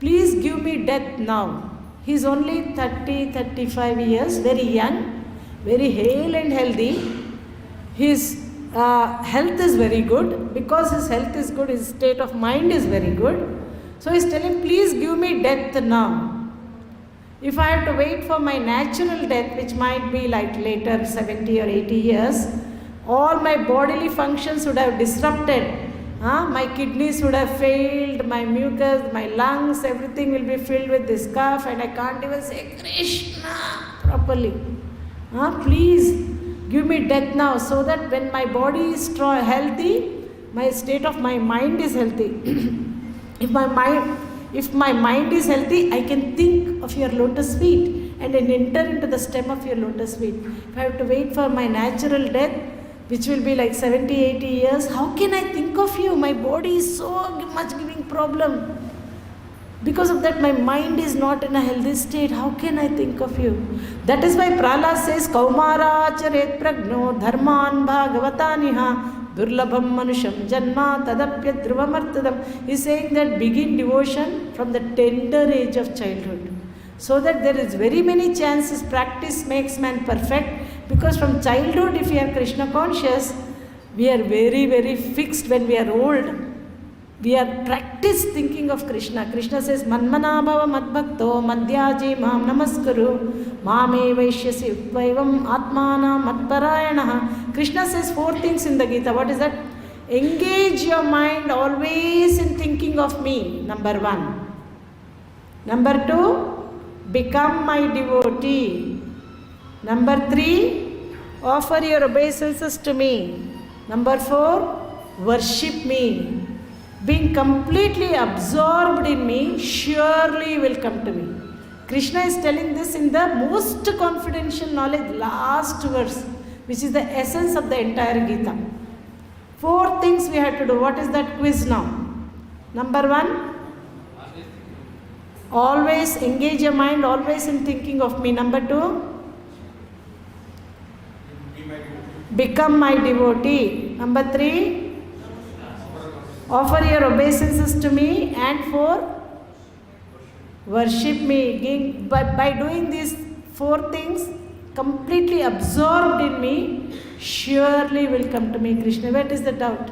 please give me death now. He is only 30-35 years, very young, very hale and healthy. His health is very good. Because his health is good, his state of mind is very good. So he is telling, please give me death now. If I have to wait for my natural death, which might be like later 70 or 80 years, all my bodily functions would have disrupted. My kidneys would have failed, my mucus, my lungs, everything will be filled with this cough, and I can't even say Krishna properly. Please give me death now, so that when my body is healthy, my state of my mind is healthy. If my mind is healthy, I can think of your lotus feet and then enter into the stem of your lotus feet. If I have to wait for my natural death, which will be like 70-80 years, how can I think of you? My body is so much giving problem. Because of that, my mind is not in a healthy state. How can I think of you? That is why Prahlad says, Kaumara charet pragno dharman bhagavataniha durlabham manusham janma tadapya dhruvamartadam. He is saying that begin devotion from the tender age of childhood. So that there is very many chances, practice makes man perfect. Because from childhood, if we are Krishna conscious, we are very, very fixed. When we are old, we are practiced thinking of Krishna. Krishna says, Manmana bhava madbhakto madhyaji mam namaskaru mame vaishyasi utvaivam atmana madparayanaha. Krishna says 4 things in the Gita. What is that? Engage your mind always in thinking of me, number 1. Number 2, become my devotee. Number 3, offer your obeisances to me. Number 4, worship me. Being completely absorbed in me, surely you will come to me. Krishna is telling this in the most confidential knowledge, last verse, which is the essence of the entire Gita. 4 things we have to do. What is that quiz now? Number 1, always engage your mind, always in thinking of me. Number 2, become my devotee. Number 3, offer your obeisances to me. And 4, worship me. By doing these 4 things, completely absorbed in me, surely will come to me, Krishna. What is the doubt?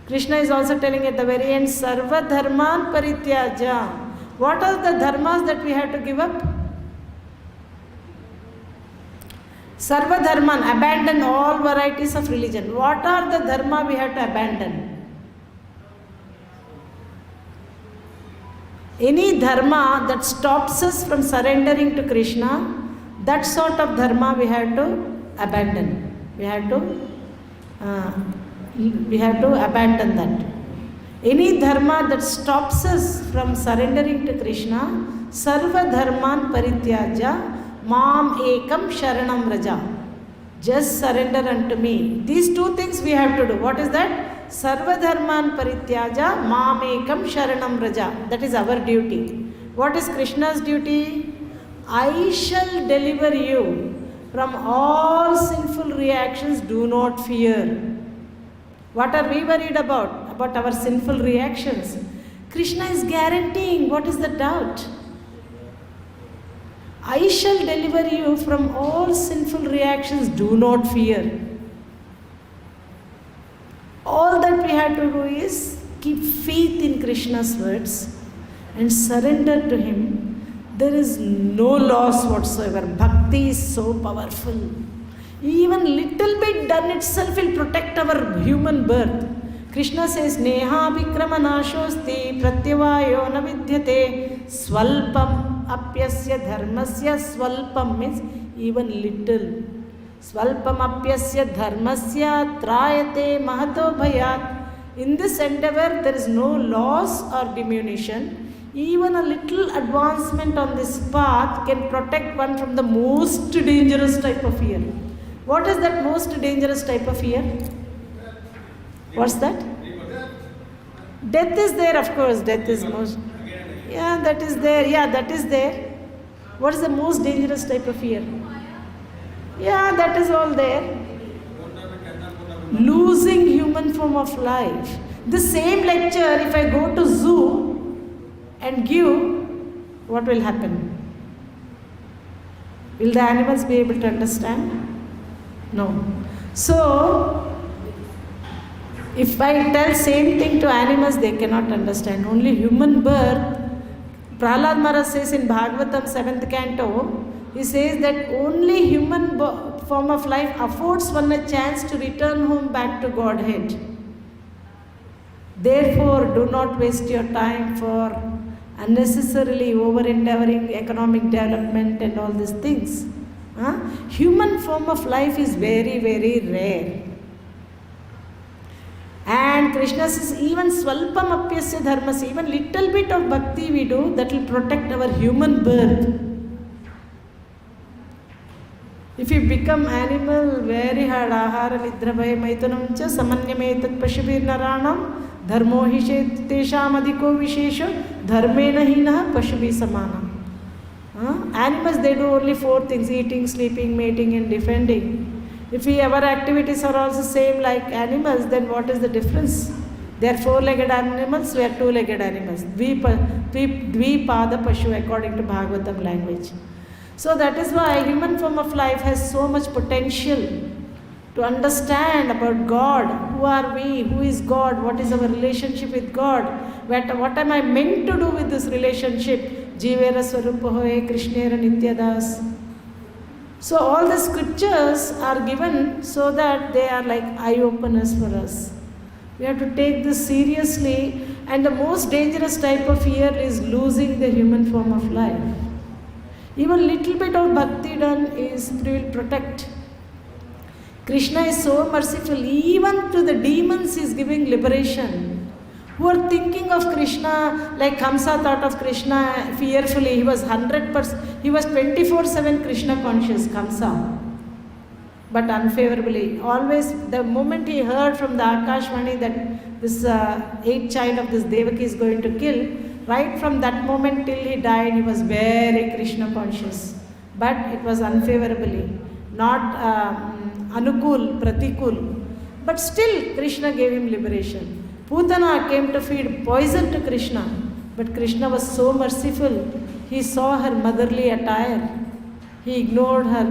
Krishna is also telling at the very end, Sarva Dharman Parityaja. What are the dharmas that we have to give up? Sarva Dharman, abandon all varieties of religion. What are the dharma we have to abandon? Any dharma that stops us from surrendering to Krishna, that sort of dharma we have to abandon. We have to abandon that. Any dharma that stops us from surrendering to Krishna, sarva dharman parityaja, mam ekam sharanam raja. Just surrender unto me. These two things we have to do. What is that? Sarva dharman parityaja, mam ekam sharanam raja. That is our duty. What is Krishna's duty? I shall deliver you from all sinful reactions. Do not fear. What are we worried about? About our sinful reactions. Krishna is guaranteeing. What is the doubt? I shall deliver you from all sinful reactions. Do not fear. All that we have to do is keep faith in Krishna's words and surrender to Him. There is no loss whatsoever. Bhakti is so powerful. Even little bit done itself will protect our human birth. Krishna says, Neha vikrama nashosti pratyavayo na vidyate swalpam apyasya dharmasya. Swalpam means even little. Swalpam apyasya dharmasya trayate mahato bhayat. In this endeavor there is no loss or diminution. Even a little advancement on this path can protect one from the most dangerous type of fear. What is that most dangerous type of fear? What's that? Death is there, of course. Death is most. Yeah, that is there. Yeah, that is there. What is the most dangerous type of fear? Yeah, that is all there. Losing human form of life. The same lecture, if I go to zoo and give, what will happen? Will the animals be able to understand? No. So, if I tell same thing to animals, they cannot understand. Only human birth. Prahlad Maharaj says in Bhagavatam 7th canto, he says that only human form of life affords one a chance to return home back to Godhead. Therefore, do not waste your time for unnecessarily over-endeavoring economic development and all these things. Human form of life is very, very rare. And Krishna says, even swalpam apyasya dharmas, even little bit of bhakti we do, that will protect our human birth. If you become animal, very hard, ahara nidra bhaya maitanam cha samanyametat pashubir naranam dharmo hi tesham adhiko vishesha dharmena hina pashubi samana. Animals, they do only 4 things: eating, sleeping, mating and defending. If our activities are also same like animals, then what is the difference? They are 4-legged animals, we are 2-legged animals. Dvipada pashu according to Bhagavatam language. So that is why human form of life has so much potential to understand about God. Who are we? Who is God? What is our relationship with God? What am I meant to do with this relationship? Jivera Swarupa Hoye Krishnera Nityadas. So all the scriptures are given so that they are like eye-openers for us. We have to take this seriously, and the most dangerous type of fear is losing the human form of life. Even little bit of bhakti done will protect. Krishna is so merciful, even to the demons he is giving liberation. Who are thinking of Krishna, like Kamsa thought of Krishna fearfully. He was 100%, he was 24/7 Krishna conscious, Kamsa. But unfavorably. Always, the moment he heard from the Akashvani that this 8th child of this Devaki is going to kill, right from that moment till he died, he was very Krishna conscious. But it was unfavorably, not Anukul, Pratikul. But still, Krishna gave him liberation. Putana came to feed poison to Krishna, but Krishna was so merciful. He saw her motherly attire. He ignored her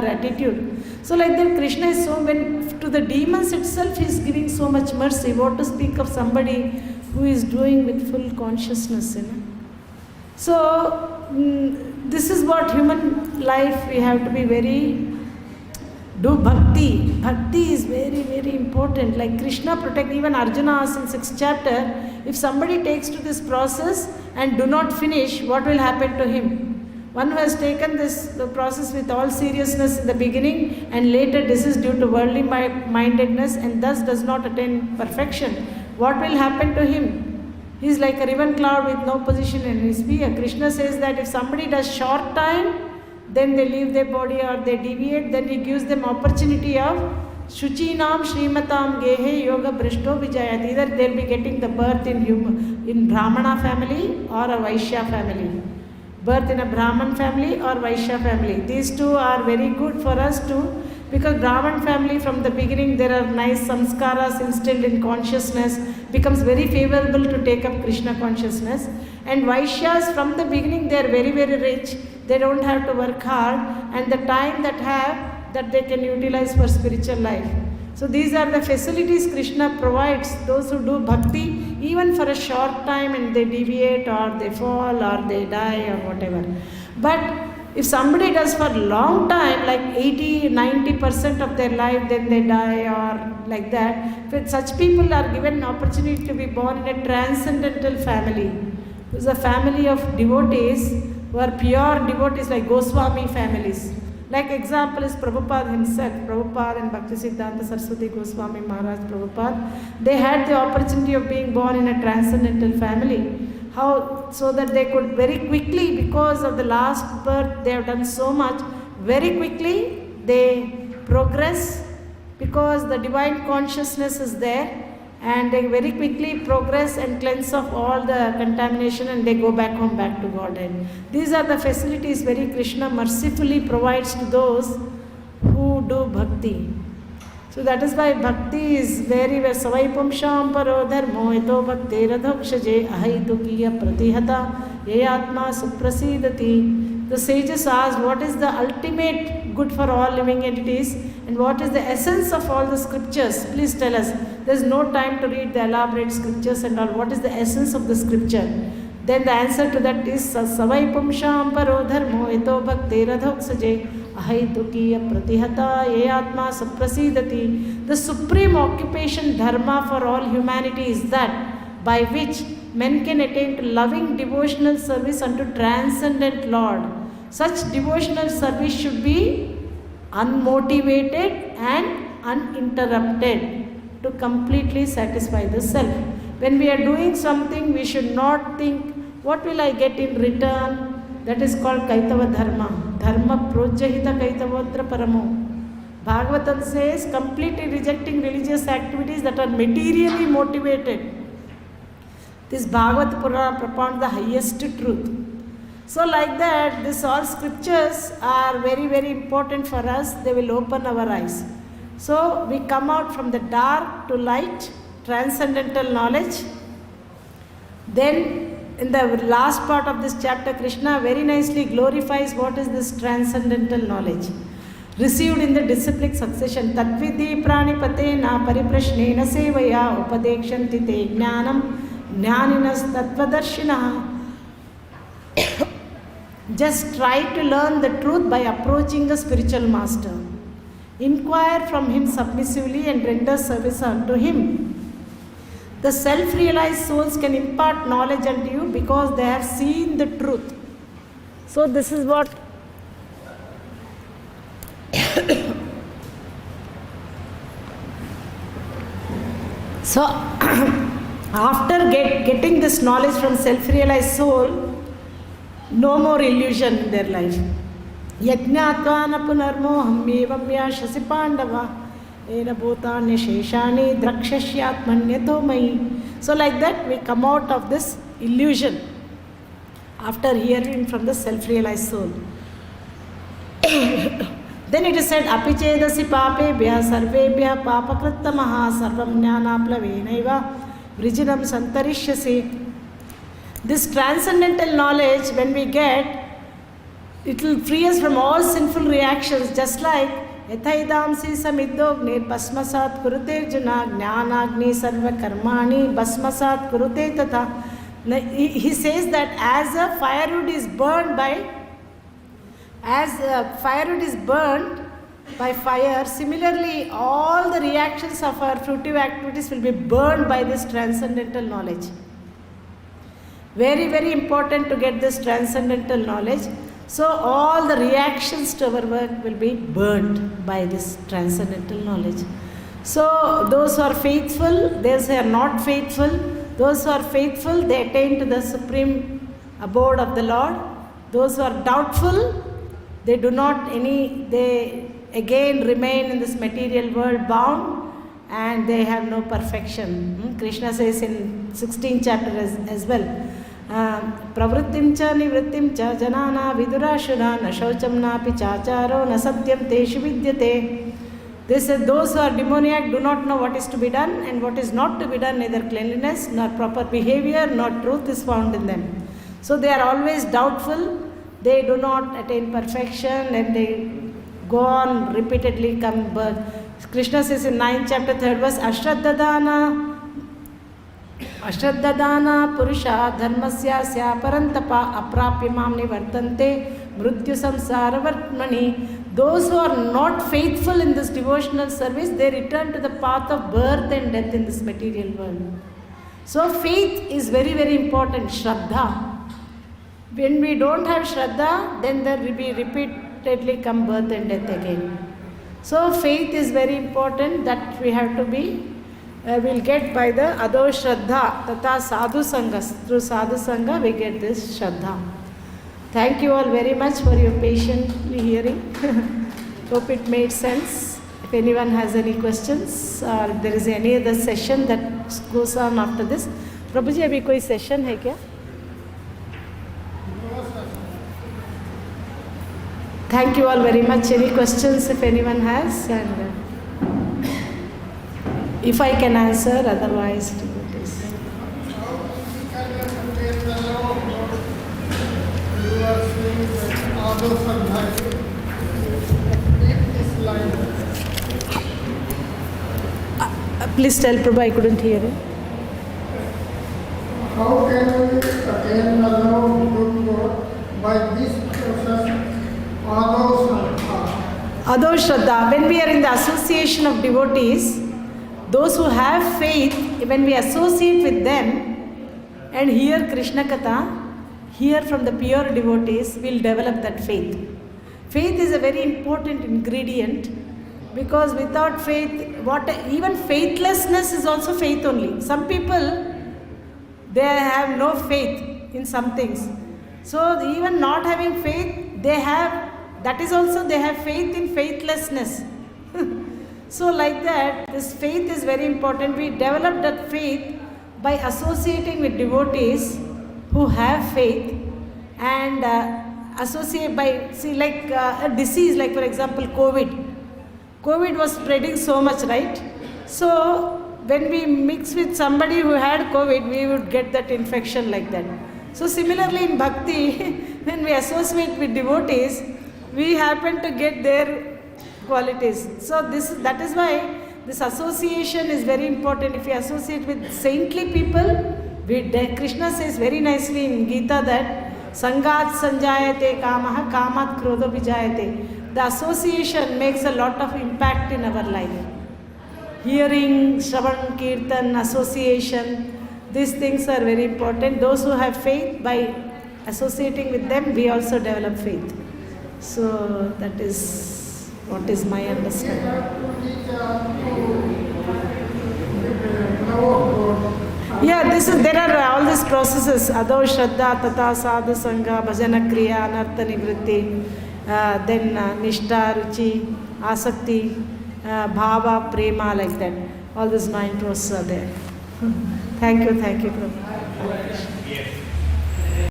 attitude. So like that, Krishna is so, when to the demons itself he is giving so much mercy. What to speak of somebody who is doing with full consciousness, So this is what human life we have to be do bhakti. Bhakti is very, very important. Like Krishna protect, even Arjuna asks in 6th chapter, if somebody takes to this process and do not finish, what will happen to him? One who has taken the process with all seriousness in the beginning and later desist due to worldly mindedness and thus does not attain perfection, what will happen to him? He is like a riven cloud with no position in his sphere. Krishna says that if somebody does short time, then they leave their body or they deviate, then he gives them opportunity of Shuchinam Srimatam Gehe Yoga Brishto Vijayat. Either they'll be getting the birth in Brahmana family or a Vaishya family. Birth in a Brahman family or Vaishya family. These two are very good for us too, because Brahman family from the beginning there are nice samskaras instilled in consciousness, becomes very favorable to take up Krishna consciousness. And Vaishyas from the beginning they are very, very rich, they don't have to work hard, and the time that they can utilize for spiritual life. So these are the facilities Krishna provides those who do bhakti even for a short time and they deviate or they fall or they die or whatever. But if somebody does for a long time, like 80-90% of their life, then they die or like that, but such people are given an opportunity to be born in a transcendental family. It's a family of devotees who are pure devotees, like Goswami families. Like example is Prabhupada himself, Prabhupada and Bhaktisiddhanta Saraswati Goswami Maharaj Prabhupada. They had the opportunity of being born in a transcendental family. How? So that they could very quickly, because of the last birth, they have done so much, very quickly they progress because the divine consciousness is there, and they very quickly progress and cleanse off all the contamination and they go back home, back to Godhead. These are the facilities very Krishna mercifully provides to those who do bhakti. So that is why bhakti is very, very savaipumsham paro dharmo eto bhakti radhokshaje ahitukiya pratihata yayatma suprasidati. The sages asked what is the ultimate good for all living entities and what is the essence of all the scriptures. Please tell us. There is no time to read the elaborate scriptures and all. What is the essence of the scripture? Then the answer to that is savaipumsham paro dharmo eto bhakti radhokshaje ahitukiya pratihata yayatma suprasidati. The supreme occupation dharma for all humanity is that by which men can attain to loving devotional service unto transcendent Lord. Such devotional service should be unmotivated and uninterrupted to completely satisfy the self. When we are doing something, we should not think, what will I get in return? That is called Kaitava Dharma. Dharma projahita Kaitavotra Paramo. Bhagavatam says, completely rejecting religious activities that are materially motivated. This Bhagavad Purana propounds the highest truth. So like that, this all scriptures are very, very important for us. They will open our eyes. So we come out from the dark to light, transcendental knowledge. Then in the last part of this chapter, Krishna very nicely glorifies what is this transcendental knowledge. Received in the disciplic succession. Tatvidi pranipatena pariprashnena sevaya upadekshanti te jnanam jnaninas tattvadarshina. Just try to learn the truth by approaching a spiritual master. Inquire from him submissively and render service unto him. The self-realized souls can impart knowledge unto you because they have seen the truth. So this is what so after getting this knowledge from self-realized soul, no more illusion in their life. Yajñātvāna punarmoham evam yāshasi pandava ena bhūtānya sheshāni drakshashyātmanyato mayi. So like that we come out of this illusion after hearing from the self-realized soul. Then it is said, apichedasi papebhya sarvebhya papakrittamaha sarvam jnānāplavenaiva vrijinam santarishyasi. This transcendental knowledge, when we get, It will free us from all sinful reactions, just like Yathaidamsi samiddognir basmasat kurute juna jnanagni sarva karmani basmasat kurute tatha. He says that as a firewood is burned by fire, similarly all the reactions of our fruitive activities will be burned by this transcendental knowledge. Very, very important to get this transcendental knowledge. So all the reactions to our work will be burned by this transcendental knowledge. So those who are faithful, those who are not faithful, those who are faithful, they attain to the supreme abode of the Lord. Those who are doubtful, they again remain in this material world bound, and they have no perfection. Krishna says in 16th chapter as well, pravrittim cha nivrittim cha janana vidurashuna na shaucham na pichacharo na satyam teshu vidyate. They said those who are demoniac do not know what is to be done and what is not to be done, neither cleanliness nor proper behavior nor truth is found in them. So they are always doubtful, they do not attain perfection, and they go on repeatedly come birth. Krishna says in 9th chapter 3rd verse, Ashraddadana Purusha Dharmasya Sya Parantapa Aprapyamam Nivartante Mrityu Samsara Vartmani. Those who are not faithful in this devotional service, they return to the path of birth and death in this material world. So faith is very, very important. Shraddha. When we don't have Shraddha, then there will be repeatedly come birth and death again. So faith is very important, that we have to be, we'll get by the Ado Shraddha, Tata Sadhu Sangha. Through Sadhu Sangha we get this Shraddha. Thank you all very much for your patiently hearing. Hope it made sense. If anyone has any questions or if there is any other session that goes on after this. Prabhuji, abhi koi session hai kya? Thank you all very much. Any questions if anyone has? And if I can answer, otherwise devotees. Please tell Prabhu, I couldn't hear it. How can we attain the love of God by this process? Ado Shraddha. When we are in the association of devotees, those who have faith, when we associate with them and hear Krishna Katha, hear from the pure devotees, we'll develop that faith. Faith is a very important ingredient, because without faith, even faithlessness is also faith only. Some people, they have no faith in some things. So even not having faith, they have faith in faithlessness. So like that, this faith is very important. We develop that faith by associating with devotees who have faith, and associate by, like a disease, like for example COVID. COVID was spreading so much, right? So when we mix with somebody who had COVID, we would get that infection like that. So similarly in bhakti, when we associate with devotees, we happen to get their qualities. So that is why this association is very important. If we associate with saintly people, Krishna says very nicely in Gita that Sangat Sanjayate Kamaha Kamat Krodho Vijayate. The association makes a lot of impact in our life. Hearing, Shravan, Kirtan, association, these things are very important. Those who have faith, by associating with them, we also develop faith. So that is what is my understanding. Yeah, there are all these processes. Ado Shraddha, Tata Sadhu Sangha, Bhajana Kriya, Anartha Nivritti, then Nishtha, Ruchi, Asakti, Bhava, Prema, like that. All these 9 processes are there. Thank you, Prabhu.